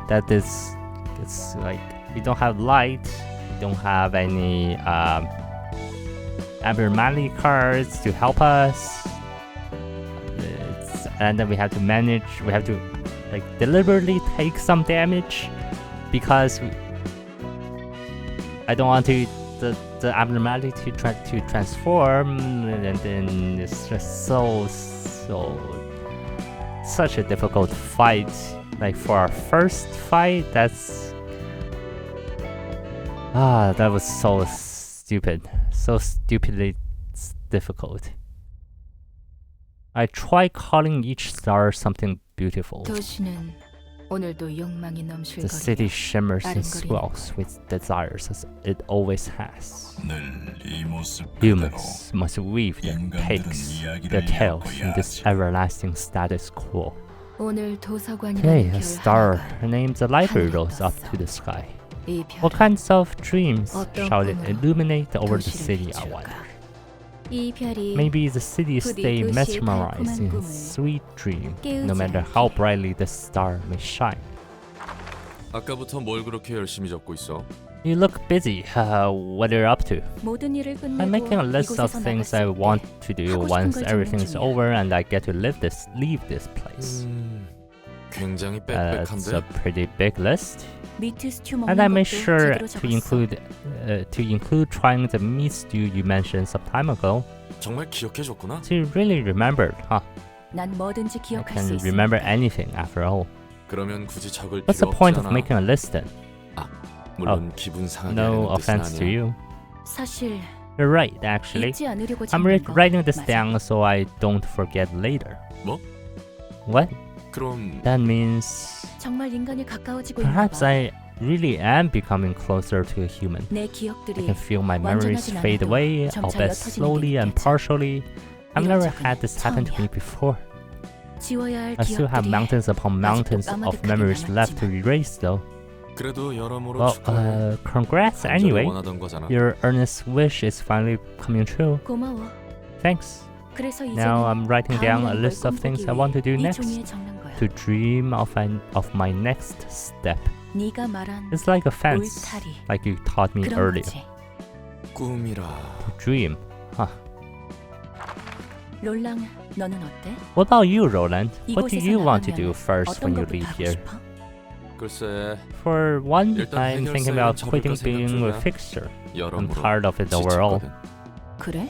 [SPEAKER 1] that is, it's like we don't have light, we don't have any abnormality cards to help us. And then we have to manage, we have to like deliberately take some damage because I don't want to the abnormality to try to transform, and then it's just such a difficult fight. Like for our first fight, that was so stupid, so stupidly difficult. I try calling each star something beautiful.
[SPEAKER 4] 도시는 오늘도 욕망이 넘실
[SPEAKER 1] The city
[SPEAKER 4] 거리라.
[SPEAKER 1] shimmers and
[SPEAKER 4] 아른거리는
[SPEAKER 1] swells with desires as it always has.
[SPEAKER 5] 늘 이 모습 그대로
[SPEAKER 1] Humans must weave their
[SPEAKER 5] 인간들은
[SPEAKER 1] takes, their
[SPEAKER 5] 이야기를
[SPEAKER 1] tales in this
[SPEAKER 5] 엮어야지.
[SPEAKER 1] everlasting status quo.
[SPEAKER 4] 오늘 도서관이라는
[SPEAKER 1] Today,
[SPEAKER 4] 별
[SPEAKER 1] a star
[SPEAKER 4] 하나가
[SPEAKER 1] named the library
[SPEAKER 4] 하늘에
[SPEAKER 1] rose up
[SPEAKER 4] 떴어.
[SPEAKER 1] to the sky.
[SPEAKER 4] 이
[SPEAKER 1] What
[SPEAKER 4] 별은
[SPEAKER 1] kinds of dreams
[SPEAKER 4] 어떤
[SPEAKER 1] shall it
[SPEAKER 4] 꿈으로
[SPEAKER 1] illuminate over the
[SPEAKER 4] 도시를
[SPEAKER 1] city, I
[SPEAKER 4] 비출까?
[SPEAKER 1] wonder?
[SPEAKER 4] 이 별이
[SPEAKER 1] Maybe the city
[SPEAKER 4] 부디
[SPEAKER 1] stay
[SPEAKER 4] 도시의
[SPEAKER 1] mesmerized in
[SPEAKER 4] 달콤한 꿈을
[SPEAKER 1] sweet dream,
[SPEAKER 4] 깨우지
[SPEAKER 1] no matter
[SPEAKER 4] 않게.
[SPEAKER 1] how brightly the star may shine.
[SPEAKER 2] 아까부터 뭘 그렇게 열심히 적고 있어?
[SPEAKER 1] You look busy. What are you up to?
[SPEAKER 4] 모든 일을 끝내고
[SPEAKER 1] I'm making a list of
[SPEAKER 4] 이곳에서
[SPEAKER 1] things I
[SPEAKER 4] 나갔을 때
[SPEAKER 1] want to do
[SPEAKER 4] 하고 싶은
[SPEAKER 1] once
[SPEAKER 4] 걸
[SPEAKER 1] everything's
[SPEAKER 4] 적는 중이야.
[SPEAKER 1] over and I get to leave this place.
[SPEAKER 2] 굉장히
[SPEAKER 1] It's a
[SPEAKER 2] 빽빽한데
[SPEAKER 1] pretty big list,
[SPEAKER 4] 미트 스튜
[SPEAKER 1] and I
[SPEAKER 4] 먹는
[SPEAKER 1] made
[SPEAKER 4] 것도
[SPEAKER 1] sure
[SPEAKER 4] 제대로
[SPEAKER 1] to include trying the meat stew you mentioned some time ago.
[SPEAKER 2] 정말 기억해줬구나.
[SPEAKER 1] So you really remembered, huh?
[SPEAKER 4] 난 뭐든지
[SPEAKER 1] I
[SPEAKER 4] 기억할
[SPEAKER 1] can
[SPEAKER 4] 수 있어.
[SPEAKER 1] remember anything after all.
[SPEAKER 2] 그러면 굳이 적을
[SPEAKER 1] What's the
[SPEAKER 2] 필요
[SPEAKER 1] point of
[SPEAKER 2] 없잖아.
[SPEAKER 1] making a list then?
[SPEAKER 2] 물론 기분 상하게
[SPEAKER 1] No
[SPEAKER 2] 하는 뜻은
[SPEAKER 1] offense to
[SPEAKER 2] 아니야.
[SPEAKER 1] you.
[SPEAKER 4] 사실
[SPEAKER 1] You're right, actually.
[SPEAKER 4] 잊지 않으려고
[SPEAKER 1] I'm
[SPEAKER 4] 적는 거
[SPEAKER 1] writing this
[SPEAKER 4] 맞아.
[SPEAKER 1] down so I don't forget later.
[SPEAKER 2] 뭐?
[SPEAKER 1] What?
[SPEAKER 2] 그럼
[SPEAKER 1] That means
[SPEAKER 4] 정말 인간이 가까워지고 있나
[SPEAKER 1] perhaps
[SPEAKER 4] 봐.
[SPEAKER 1] I really am becoming closer to a human.
[SPEAKER 4] 내
[SPEAKER 1] I
[SPEAKER 4] 기억들이
[SPEAKER 1] can feel my memories
[SPEAKER 4] 완전하진
[SPEAKER 1] fade
[SPEAKER 4] 않아도
[SPEAKER 1] away,
[SPEAKER 4] 점차
[SPEAKER 1] albeit
[SPEAKER 4] 옅어지는 게
[SPEAKER 1] slowly and
[SPEAKER 4] 느껴져.
[SPEAKER 1] partially. I've
[SPEAKER 4] 이런
[SPEAKER 1] never
[SPEAKER 4] 적은
[SPEAKER 1] had this happen to me
[SPEAKER 4] 처음이야.
[SPEAKER 1] before.
[SPEAKER 4] 지워야 할
[SPEAKER 1] I still have
[SPEAKER 4] 기억들이
[SPEAKER 1] mountains upon mountains of
[SPEAKER 4] 까마득하게
[SPEAKER 1] memories left to
[SPEAKER 4] 남았지만.
[SPEAKER 1] erase though.
[SPEAKER 2] 그래도 여러모로
[SPEAKER 1] Well,
[SPEAKER 2] 축하해.
[SPEAKER 1] congrats
[SPEAKER 2] 감정을
[SPEAKER 1] anyway.
[SPEAKER 2] 원하던 거잖아.
[SPEAKER 1] Your earnest wish is finally coming true.
[SPEAKER 4] 고마워.
[SPEAKER 1] Thanks.
[SPEAKER 4] 그래서
[SPEAKER 1] Now I'm writing down a
[SPEAKER 4] 다음이라는
[SPEAKER 1] list
[SPEAKER 4] 걸
[SPEAKER 1] of things I
[SPEAKER 4] 꿈꾸기
[SPEAKER 1] want to do
[SPEAKER 4] 위해 이
[SPEAKER 1] next.
[SPEAKER 4] 종이에 적는 거야.
[SPEAKER 1] To dream of my next step.
[SPEAKER 4] 네가 말한
[SPEAKER 1] It's like a fence,
[SPEAKER 4] 울타리.
[SPEAKER 1] like you taught me
[SPEAKER 4] 그런
[SPEAKER 1] earlier.
[SPEAKER 4] 거지.
[SPEAKER 2] 꿈이라.
[SPEAKER 1] To dream. Huh.
[SPEAKER 4] 롤랑, 너는 어때?
[SPEAKER 1] What about you, Roland? What do
[SPEAKER 4] 이곳에서
[SPEAKER 1] you want to
[SPEAKER 4] 나가면
[SPEAKER 1] do first when
[SPEAKER 4] 어떤
[SPEAKER 1] you
[SPEAKER 4] 것부터
[SPEAKER 1] leave
[SPEAKER 4] 하고
[SPEAKER 1] here?
[SPEAKER 4] 싶어?
[SPEAKER 2] 글쎄,
[SPEAKER 1] For one,
[SPEAKER 2] 일단
[SPEAKER 1] I'm thinking
[SPEAKER 2] 해결사에는
[SPEAKER 1] about
[SPEAKER 2] 접을까
[SPEAKER 1] quitting
[SPEAKER 2] 생각
[SPEAKER 1] being a
[SPEAKER 2] 중이야.
[SPEAKER 1] fixer. I'm
[SPEAKER 2] 여러모로
[SPEAKER 1] tired of it overall.
[SPEAKER 2] 지쳤거든.
[SPEAKER 4] 그래?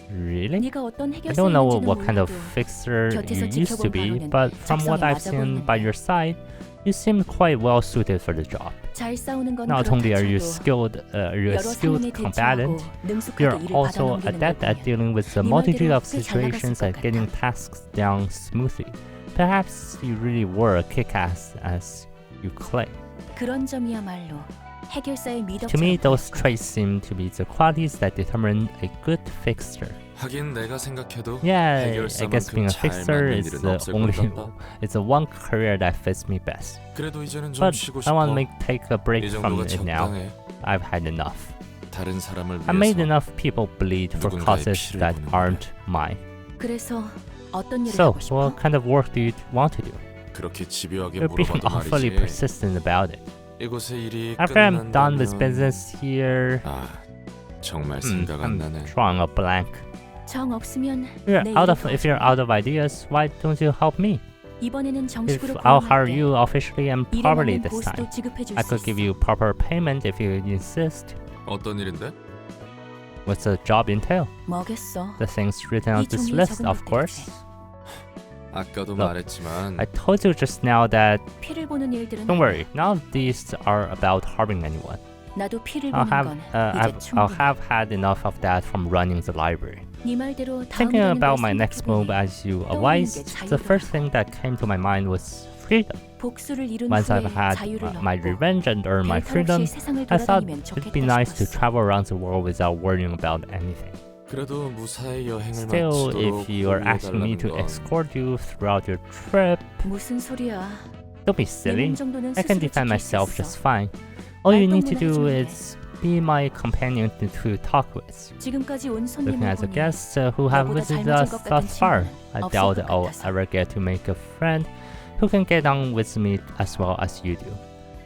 [SPEAKER 1] Really?
[SPEAKER 4] 네가 어떤
[SPEAKER 1] I don't know
[SPEAKER 4] 해결사인지는
[SPEAKER 1] what kind of
[SPEAKER 4] 몰라도
[SPEAKER 1] fixer
[SPEAKER 4] 곁에서
[SPEAKER 1] you used to
[SPEAKER 4] 지켜본
[SPEAKER 1] be,
[SPEAKER 4] 바로는
[SPEAKER 1] but from what
[SPEAKER 4] 적성에
[SPEAKER 1] I've
[SPEAKER 4] 맞아
[SPEAKER 1] seen by
[SPEAKER 4] 보이는데.
[SPEAKER 1] your side, you seem quite well suited for the job.
[SPEAKER 4] 잘 싸우는 건
[SPEAKER 1] Not only are you
[SPEAKER 4] 그렇다
[SPEAKER 1] you're a
[SPEAKER 4] 쳐도
[SPEAKER 1] skilled
[SPEAKER 4] 여러 상황에
[SPEAKER 1] combatant,
[SPEAKER 4] 대처하고 능숙하게
[SPEAKER 1] you're
[SPEAKER 4] 일을
[SPEAKER 1] also
[SPEAKER 4] 받아넘기는
[SPEAKER 1] adept
[SPEAKER 4] 걸
[SPEAKER 1] at
[SPEAKER 4] 보면
[SPEAKER 1] dealing with a
[SPEAKER 4] 네
[SPEAKER 1] multitude
[SPEAKER 4] 말대로
[SPEAKER 1] of
[SPEAKER 4] 꽤 잘 나갔을
[SPEAKER 1] situations
[SPEAKER 4] 것
[SPEAKER 1] and getting
[SPEAKER 4] 같아.
[SPEAKER 1] tasks down smoothly. Perhaps you really were a kick-ass as you claim.
[SPEAKER 4] 그런 점이야말로 해결사의 미덕처럼
[SPEAKER 1] To me, those
[SPEAKER 4] 보였고.
[SPEAKER 1] traits seem to be the qualities that determine a good fixer.
[SPEAKER 2] 하긴 내가 생각해도
[SPEAKER 1] Yeah, I guess being a
[SPEAKER 2] 해결사만큼 잘
[SPEAKER 1] fixer
[SPEAKER 2] 맞는
[SPEAKER 1] is
[SPEAKER 2] 일은
[SPEAKER 1] the
[SPEAKER 2] 없을
[SPEAKER 1] only,
[SPEAKER 2] 것 같다.
[SPEAKER 1] it's the one career that fits me best.
[SPEAKER 2] 그래도 이제는 좀
[SPEAKER 1] But
[SPEAKER 2] 쉬고
[SPEAKER 1] I want
[SPEAKER 2] 싶어.
[SPEAKER 1] to take a break
[SPEAKER 2] 이
[SPEAKER 1] from
[SPEAKER 2] 정도가
[SPEAKER 1] it now.
[SPEAKER 2] 적당해.
[SPEAKER 1] I've had enough.
[SPEAKER 2] 다른 사람을
[SPEAKER 1] I made
[SPEAKER 2] 위해서
[SPEAKER 1] enough people bleed for
[SPEAKER 2] 누군가의
[SPEAKER 1] causes
[SPEAKER 2] 피를
[SPEAKER 1] that
[SPEAKER 2] 보는
[SPEAKER 1] aren't mine.
[SPEAKER 4] 그래서 어떤 일을
[SPEAKER 1] So,
[SPEAKER 4] 하고 싶어?
[SPEAKER 1] what kind of work do you want to do?
[SPEAKER 2] 그렇게 집요하게
[SPEAKER 1] You're being
[SPEAKER 2] 물어봐도
[SPEAKER 1] awfully
[SPEAKER 2] 말이지.
[SPEAKER 1] persistent about it.
[SPEAKER 2] 이곳의 일이
[SPEAKER 1] After I'm done with
[SPEAKER 2] 끝난다면-
[SPEAKER 1] business here,
[SPEAKER 2] 아, 정말 생각 안
[SPEAKER 1] I'm
[SPEAKER 2] 나네.
[SPEAKER 1] drawing a blank.
[SPEAKER 4] 정 없으면
[SPEAKER 1] If
[SPEAKER 4] 내
[SPEAKER 1] you're out of ideas, why don't you help me?
[SPEAKER 4] 이번에는
[SPEAKER 1] If
[SPEAKER 4] 정식으로
[SPEAKER 1] I'll hire
[SPEAKER 4] 고용할게.
[SPEAKER 1] you officially and
[SPEAKER 4] 일에
[SPEAKER 1] properly
[SPEAKER 4] 맞는
[SPEAKER 1] this time,
[SPEAKER 4] 보수도 지급해 줄
[SPEAKER 1] I
[SPEAKER 4] 수
[SPEAKER 1] could give
[SPEAKER 4] 있어.
[SPEAKER 1] you proper payment if you insist.
[SPEAKER 2] 어떤 일인데?
[SPEAKER 1] What's the job entail?
[SPEAKER 4] 뭐겠어?
[SPEAKER 1] The things written on
[SPEAKER 4] 이
[SPEAKER 1] this
[SPEAKER 4] 종이에
[SPEAKER 1] list,
[SPEAKER 4] 적은
[SPEAKER 1] of
[SPEAKER 4] 것들이지.
[SPEAKER 1] course.
[SPEAKER 2] 아까도
[SPEAKER 1] Look,
[SPEAKER 2] 말했지만
[SPEAKER 1] I told you just now that
[SPEAKER 4] 피를 보는 일들은
[SPEAKER 1] don't worry, none of these are about harming anyone.
[SPEAKER 4] 나도 피를
[SPEAKER 1] I'll
[SPEAKER 4] 보는
[SPEAKER 1] have
[SPEAKER 4] 건 이제
[SPEAKER 1] I'll
[SPEAKER 4] 충분해.
[SPEAKER 1] have had enough of that from running the library.
[SPEAKER 4] 네 말대로
[SPEAKER 1] Thinking
[SPEAKER 4] 다음이라는
[SPEAKER 1] about
[SPEAKER 4] 걸
[SPEAKER 1] my next move
[SPEAKER 4] 생각해보니
[SPEAKER 1] as you
[SPEAKER 4] 떠오르는 게
[SPEAKER 1] advised, the
[SPEAKER 4] 자유로워.
[SPEAKER 1] first thing that came to my mind was freedom.
[SPEAKER 4] 복수를 이룬
[SPEAKER 1] Once
[SPEAKER 4] 후에
[SPEAKER 1] I've had
[SPEAKER 4] 자유를
[SPEAKER 1] my
[SPEAKER 4] 얻고
[SPEAKER 1] revenge and earned my
[SPEAKER 4] 별탈
[SPEAKER 1] freedom,
[SPEAKER 4] 없이 세상을
[SPEAKER 1] I thought
[SPEAKER 4] 돌아다니면
[SPEAKER 1] it'd be
[SPEAKER 4] 좋겠다
[SPEAKER 1] nice to
[SPEAKER 4] 싶었어.
[SPEAKER 1] travel around the world without worrying about anything.
[SPEAKER 2] 그래도 무사히 여행을
[SPEAKER 1] Still, if
[SPEAKER 2] 마치도록
[SPEAKER 1] you are asking me
[SPEAKER 2] 호의해달라는
[SPEAKER 1] to
[SPEAKER 2] 건
[SPEAKER 1] escort you throughout your trip,
[SPEAKER 4] 무슨 소리야?
[SPEAKER 1] don't be
[SPEAKER 4] 내
[SPEAKER 1] silly.
[SPEAKER 4] 몸 정도는
[SPEAKER 1] I can
[SPEAKER 4] 스스로
[SPEAKER 1] defend
[SPEAKER 4] 지킬 수
[SPEAKER 1] myself
[SPEAKER 4] 있어.
[SPEAKER 1] just fine. All you need to
[SPEAKER 4] 말동무나
[SPEAKER 1] do
[SPEAKER 4] 해주면 돼.
[SPEAKER 1] is be my companion to talk with.
[SPEAKER 4] 지금까지 온
[SPEAKER 1] Looking
[SPEAKER 4] 손님을
[SPEAKER 1] at the
[SPEAKER 4] 보니
[SPEAKER 1] guests who have
[SPEAKER 4] 너보다
[SPEAKER 1] visited
[SPEAKER 4] 젊어진
[SPEAKER 1] us
[SPEAKER 4] 것 같은
[SPEAKER 1] thus far,
[SPEAKER 4] 친구는
[SPEAKER 1] I
[SPEAKER 4] 없을
[SPEAKER 1] doubt
[SPEAKER 4] 것
[SPEAKER 1] I'll
[SPEAKER 4] 같아서.
[SPEAKER 1] ever get to make a friend who can get on with me as well as you do.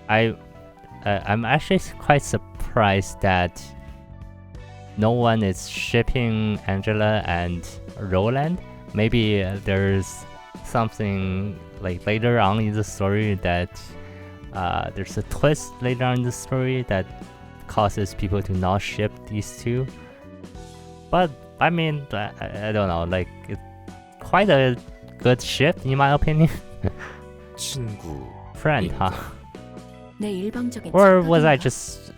[SPEAKER 1] I'm actually quite surprised that no one is shipping Angela and Roland. Maybe there's something like later on in the story that there's a twist later on in the story that causes people to not ship these two. But I mean, I don't know, like it's quite a good ship in my opinion.
[SPEAKER 2] 친구.
[SPEAKER 1] Friend, huh?
[SPEAKER 4] 내 일방적인
[SPEAKER 1] Or was I
[SPEAKER 4] 착각인가?
[SPEAKER 1] just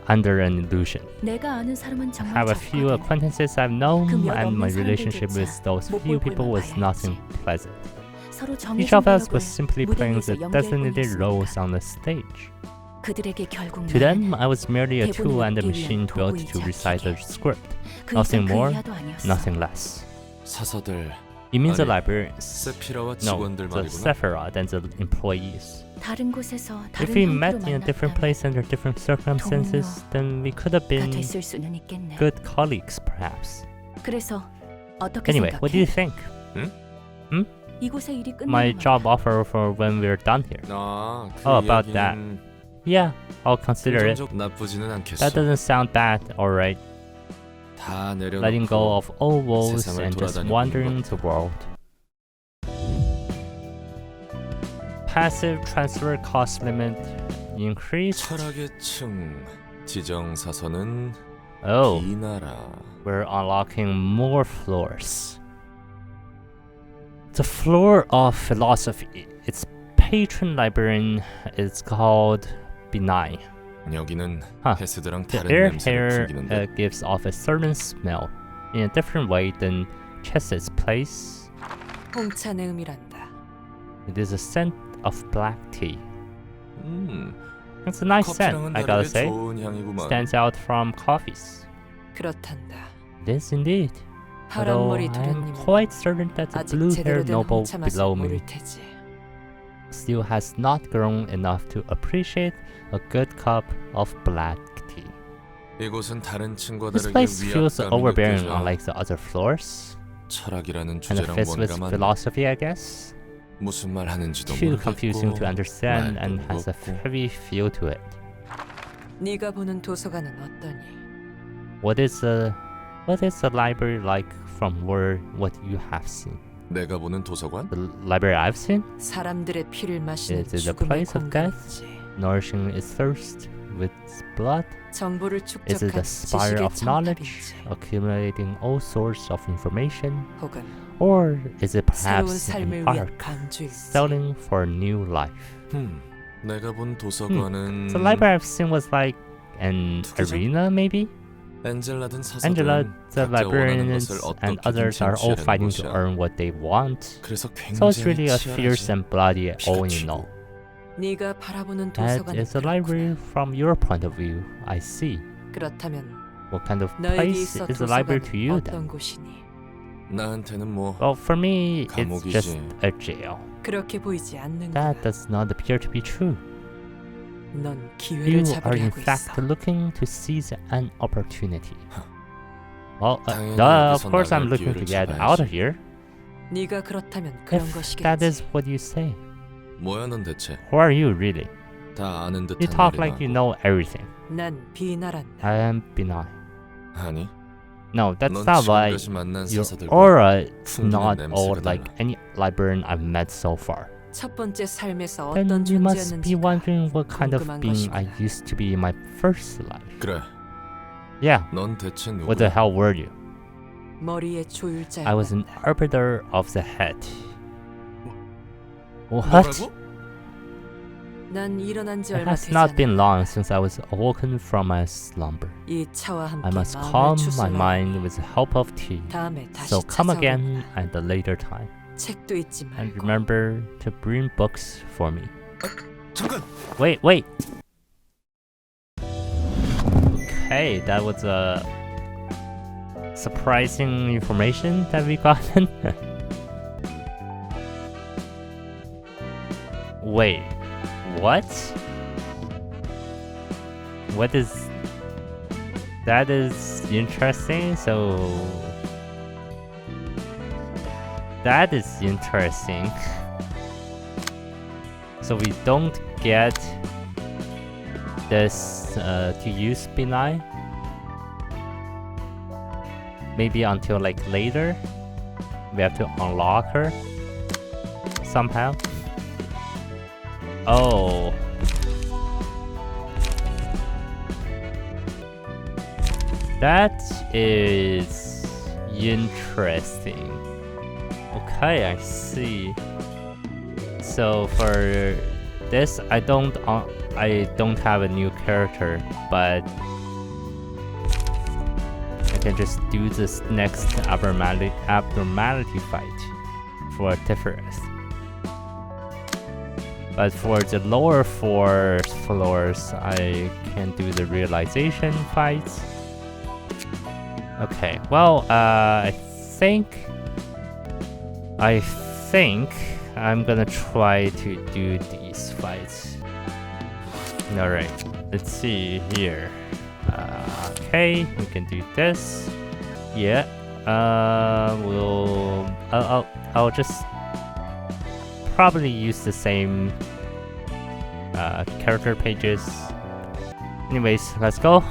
[SPEAKER 1] under an illusion?
[SPEAKER 4] 내가 아는 사람은 정말
[SPEAKER 1] Have a few
[SPEAKER 4] 적거든.
[SPEAKER 1] acquaintances I've known,
[SPEAKER 4] 그 몇
[SPEAKER 1] and my
[SPEAKER 4] 없는
[SPEAKER 1] relationship with
[SPEAKER 4] 사람들조차
[SPEAKER 1] those
[SPEAKER 4] 못
[SPEAKER 1] few
[SPEAKER 4] 볼
[SPEAKER 1] people was
[SPEAKER 4] 볼만
[SPEAKER 1] nothing
[SPEAKER 4] 봐야지.
[SPEAKER 1] pleasant.
[SPEAKER 4] 서로
[SPEAKER 1] Each
[SPEAKER 4] 정해진
[SPEAKER 1] of us
[SPEAKER 4] 구역을
[SPEAKER 1] was simply
[SPEAKER 4] 무대
[SPEAKER 1] playing
[SPEAKER 4] 위에서
[SPEAKER 1] the
[SPEAKER 4] 연기할
[SPEAKER 1] designated
[SPEAKER 4] 뿐이었으니까.
[SPEAKER 1] roles on the stage.
[SPEAKER 4] 그들에게 결국
[SPEAKER 1] To them,
[SPEAKER 4] 나는
[SPEAKER 1] I was merely a
[SPEAKER 4] 대본을
[SPEAKER 1] tool and a
[SPEAKER 4] 읽기
[SPEAKER 1] machine
[SPEAKER 4] 위한
[SPEAKER 1] built
[SPEAKER 4] 도구이자
[SPEAKER 1] to recite a
[SPEAKER 4] 기계.
[SPEAKER 1] script.
[SPEAKER 4] 그
[SPEAKER 1] nothing
[SPEAKER 4] 이상 그
[SPEAKER 1] more,
[SPEAKER 4] 이하도 아니었어.
[SPEAKER 1] Nothing less.
[SPEAKER 2] 사서들.
[SPEAKER 1] You mean the
[SPEAKER 2] 아니,
[SPEAKER 1] librarians?
[SPEAKER 2] 세피라와
[SPEAKER 1] No,
[SPEAKER 2] 직원들
[SPEAKER 1] the
[SPEAKER 2] 말이구나.
[SPEAKER 1] Sephiroth and the employees.
[SPEAKER 4] 다른 곳에서
[SPEAKER 1] If
[SPEAKER 4] 다른
[SPEAKER 1] we
[SPEAKER 4] 형태로
[SPEAKER 1] met in a different
[SPEAKER 4] 만났다면
[SPEAKER 1] place under different circumstances, then we could have
[SPEAKER 4] 가
[SPEAKER 1] been
[SPEAKER 4] 됐을 수는 있겠네.
[SPEAKER 1] good colleagues, perhaps.
[SPEAKER 4] 그래서 어떻게
[SPEAKER 1] Anyway,
[SPEAKER 4] 생각해?
[SPEAKER 1] what do you think?
[SPEAKER 4] 이곳의 일이 끝나면
[SPEAKER 1] My
[SPEAKER 4] 말이야.
[SPEAKER 1] job offer for when we're done here.
[SPEAKER 2] 아, 그
[SPEAKER 1] Oh, about that.
[SPEAKER 2] 이야기는
[SPEAKER 1] Yeah, I'll consider it.
[SPEAKER 2] 긍정적 나쁘지는 않겠어.
[SPEAKER 1] That doesn't sound bad, alright.
[SPEAKER 2] 다 내려놓고
[SPEAKER 1] Letting go of all woes
[SPEAKER 2] 세상을
[SPEAKER 1] and just
[SPEAKER 2] 돌아다녀
[SPEAKER 1] wandering
[SPEAKER 2] 보는
[SPEAKER 1] the world. Passive transfer cost limit increased.
[SPEAKER 2] 철학의 층 지정 사서는
[SPEAKER 1] Oh,
[SPEAKER 2] 비나라.
[SPEAKER 1] we're unlocking more floors. The floor of philosophy. Its patron librarian is called Benign.
[SPEAKER 2] 여기는
[SPEAKER 1] Huh.
[SPEAKER 2] 헤스드랑
[SPEAKER 1] The
[SPEAKER 2] 다른
[SPEAKER 1] air
[SPEAKER 2] 냄새를
[SPEAKER 1] here
[SPEAKER 2] 풍기는데
[SPEAKER 1] gives off a certain smell in a different way than Chess's place.
[SPEAKER 6] 홍차내음이란다.
[SPEAKER 1] It is a scent of black tea.
[SPEAKER 2] 음,
[SPEAKER 1] It's a nice scent,
[SPEAKER 2] 커피랑은
[SPEAKER 1] I gotta
[SPEAKER 2] 다르게
[SPEAKER 1] say.
[SPEAKER 2] 좋은 향이구만.
[SPEAKER 1] Stands out from coffees.
[SPEAKER 6] 그렇단다.
[SPEAKER 1] It is indeed. Although
[SPEAKER 6] 파란머리
[SPEAKER 1] I am
[SPEAKER 6] 도련님은
[SPEAKER 1] quite certain that the
[SPEAKER 6] 아직
[SPEAKER 1] blue-haired
[SPEAKER 6] 제대로 된
[SPEAKER 1] noble
[SPEAKER 6] 홍차 맛을
[SPEAKER 1] below me
[SPEAKER 6] 모를 테지.
[SPEAKER 1] still has not grown enough to appreciate a good cup of black tea.
[SPEAKER 2] 이곳은 다른 층과
[SPEAKER 1] This
[SPEAKER 2] 다르게
[SPEAKER 1] place feels
[SPEAKER 2] 위압감이
[SPEAKER 1] overbearing
[SPEAKER 2] 느껴져.
[SPEAKER 1] unlike the other floors.
[SPEAKER 2] 철학이라는
[SPEAKER 1] Kind of
[SPEAKER 2] 주제랑
[SPEAKER 1] fits with
[SPEAKER 2] 뭔가 많네.
[SPEAKER 1] philosophy, I guess.
[SPEAKER 2] 무슨 말 하는지도
[SPEAKER 1] Too
[SPEAKER 2] 모르겠고
[SPEAKER 1] confusing to understand and
[SPEAKER 2] 말도
[SPEAKER 1] has a
[SPEAKER 2] 없고.
[SPEAKER 1] heavy feel to it.
[SPEAKER 6] 네가 보는 도서관은 어떠니?
[SPEAKER 1] What is the library like from what you have seen?
[SPEAKER 2] 내가 보는 도서관?
[SPEAKER 1] The library I've seen,
[SPEAKER 6] 사람들의 피를 마시는
[SPEAKER 1] Is it a
[SPEAKER 6] 죽음의
[SPEAKER 1] place of death?
[SPEAKER 6] 공간이지.
[SPEAKER 1] nourishing its thirst with blood.
[SPEAKER 6] 정보를
[SPEAKER 1] Is it
[SPEAKER 6] 축적한
[SPEAKER 1] the spire
[SPEAKER 6] 지식의
[SPEAKER 1] of knowledge,
[SPEAKER 6] 정답인지
[SPEAKER 1] accumulating all sorts of information?
[SPEAKER 6] 혹은
[SPEAKER 1] Or is it
[SPEAKER 6] 새로운
[SPEAKER 1] perhaps
[SPEAKER 6] 삶을
[SPEAKER 1] an
[SPEAKER 6] 위한
[SPEAKER 1] ark
[SPEAKER 6] 반주일지.
[SPEAKER 1] selling for new life?
[SPEAKER 2] 내가 본 도서관은
[SPEAKER 1] The library I've seen was like an
[SPEAKER 2] 투기적?
[SPEAKER 1] arena, maybe?
[SPEAKER 2] 엔젤라든
[SPEAKER 1] Angela,
[SPEAKER 2] 사서든
[SPEAKER 1] the
[SPEAKER 2] 각자 원하는
[SPEAKER 1] librarians,
[SPEAKER 2] 것을
[SPEAKER 1] and
[SPEAKER 2] 어떻게든
[SPEAKER 1] others are all
[SPEAKER 2] 쟁취하려는
[SPEAKER 1] fighting to
[SPEAKER 2] 것이야.
[SPEAKER 1] earn what they want.
[SPEAKER 2] 그래서
[SPEAKER 1] So it's really a
[SPEAKER 2] 굉장히
[SPEAKER 1] fierce
[SPEAKER 2] 치열하지.
[SPEAKER 1] and bloody all
[SPEAKER 2] 피가
[SPEAKER 1] in all.
[SPEAKER 2] 튀고.
[SPEAKER 6] 네가 바라보는
[SPEAKER 1] That
[SPEAKER 6] 도서관은
[SPEAKER 1] is a
[SPEAKER 6] 그렇구나.
[SPEAKER 1] library from your point of view, I see.
[SPEAKER 6] 그렇다면
[SPEAKER 1] What kind of
[SPEAKER 6] 너에게
[SPEAKER 1] place
[SPEAKER 6] 있어
[SPEAKER 1] is a library to
[SPEAKER 6] 도서관은
[SPEAKER 1] you
[SPEAKER 6] 어떤
[SPEAKER 1] then?
[SPEAKER 6] 곳이니?
[SPEAKER 2] 나한테는 뭐
[SPEAKER 1] Well, for me, it's
[SPEAKER 2] 감옥이지.
[SPEAKER 1] just a jail.
[SPEAKER 6] 그렇게 보이지 않는구나.
[SPEAKER 1] That does not appear to be true.
[SPEAKER 6] 넌
[SPEAKER 1] You
[SPEAKER 6] 기회를
[SPEAKER 1] are
[SPEAKER 6] 잡으려
[SPEAKER 1] in
[SPEAKER 6] 하고
[SPEAKER 1] fact
[SPEAKER 6] 있어.
[SPEAKER 1] looking to seize an opportunity. Well,
[SPEAKER 2] 당연히
[SPEAKER 1] duh, of
[SPEAKER 2] 여기서
[SPEAKER 1] course I'm
[SPEAKER 2] 나갈
[SPEAKER 1] looking to
[SPEAKER 2] 기회를
[SPEAKER 1] get out of
[SPEAKER 2] 잡아야지.
[SPEAKER 1] here.
[SPEAKER 6] 네가 그렇다면 그런
[SPEAKER 1] If
[SPEAKER 6] 것이겠지.
[SPEAKER 1] that is what you say.
[SPEAKER 2] 뭐야 넌 대체
[SPEAKER 1] Who are you really?
[SPEAKER 2] 다 아는 듯한
[SPEAKER 1] You talk
[SPEAKER 2] 말이나
[SPEAKER 1] like you know everything.
[SPEAKER 6] 난 비난한다.
[SPEAKER 1] I am benign.
[SPEAKER 2] 아니
[SPEAKER 1] No, that's
[SPEAKER 2] 넌
[SPEAKER 1] not why.
[SPEAKER 2] 지금까지 만난
[SPEAKER 1] Your
[SPEAKER 2] 사서들과
[SPEAKER 1] aura is
[SPEAKER 2] 풍기는
[SPEAKER 1] not
[SPEAKER 2] 냄새가
[SPEAKER 1] all like
[SPEAKER 2] 달라.
[SPEAKER 1] any librarian I've met so far.
[SPEAKER 6] 첫 번째 삶에서
[SPEAKER 1] Then
[SPEAKER 6] 어떤
[SPEAKER 1] you must be
[SPEAKER 6] 존재였는지가
[SPEAKER 1] wondering what kind of
[SPEAKER 6] 궁금한
[SPEAKER 1] being I
[SPEAKER 6] 것이구나.
[SPEAKER 1] used to be in my first life.
[SPEAKER 2] 그래
[SPEAKER 1] Yeah,
[SPEAKER 2] 넌 대체
[SPEAKER 1] what the
[SPEAKER 2] 누구야?
[SPEAKER 1] hell were you?
[SPEAKER 6] 머리의 조율자였다.
[SPEAKER 1] I was an arbiter of the head. What?
[SPEAKER 2] 뭐라고?
[SPEAKER 6] 난 일어난 지
[SPEAKER 1] It
[SPEAKER 6] 얼마
[SPEAKER 1] has
[SPEAKER 6] 되지
[SPEAKER 1] not been
[SPEAKER 6] 않았다.
[SPEAKER 1] long since I was awoken from my slumber.
[SPEAKER 6] 이 차와 함께
[SPEAKER 1] I must
[SPEAKER 6] 마음을
[SPEAKER 1] calm my
[SPEAKER 6] 추스러야
[SPEAKER 1] mind with the help of tea.
[SPEAKER 6] 다음에 다시
[SPEAKER 1] So come again
[SPEAKER 6] 찾아오겠다.
[SPEAKER 1] at a later time.
[SPEAKER 6] 책도 잊지
[SPEAKER 1] And
[SPEAKER 6] 말고.
[SPEAKER 1] remember to bring books for me.
[SPEAKER 2] 잠깐
[SPEAKER 1] Wait. Okay, that was a surprising information that we gotten. Wait, what? What is... That is interesting, so... That is interesting. So we don't get this to use benign. Maybe until like later. We have to unlock her somehow. Oh. That is interesting. Okay, I see. So for this, I don't have a new character, but I can just do this next abnormality fight for Tifereth. But for the lower four floors, I can do the realization fights. Okay, well, I think I'm gonna try to do these fights. Alright, let's see here. Okay, we can do this. Yeah. I'll just probably use the same character pages. Anyways, let's go.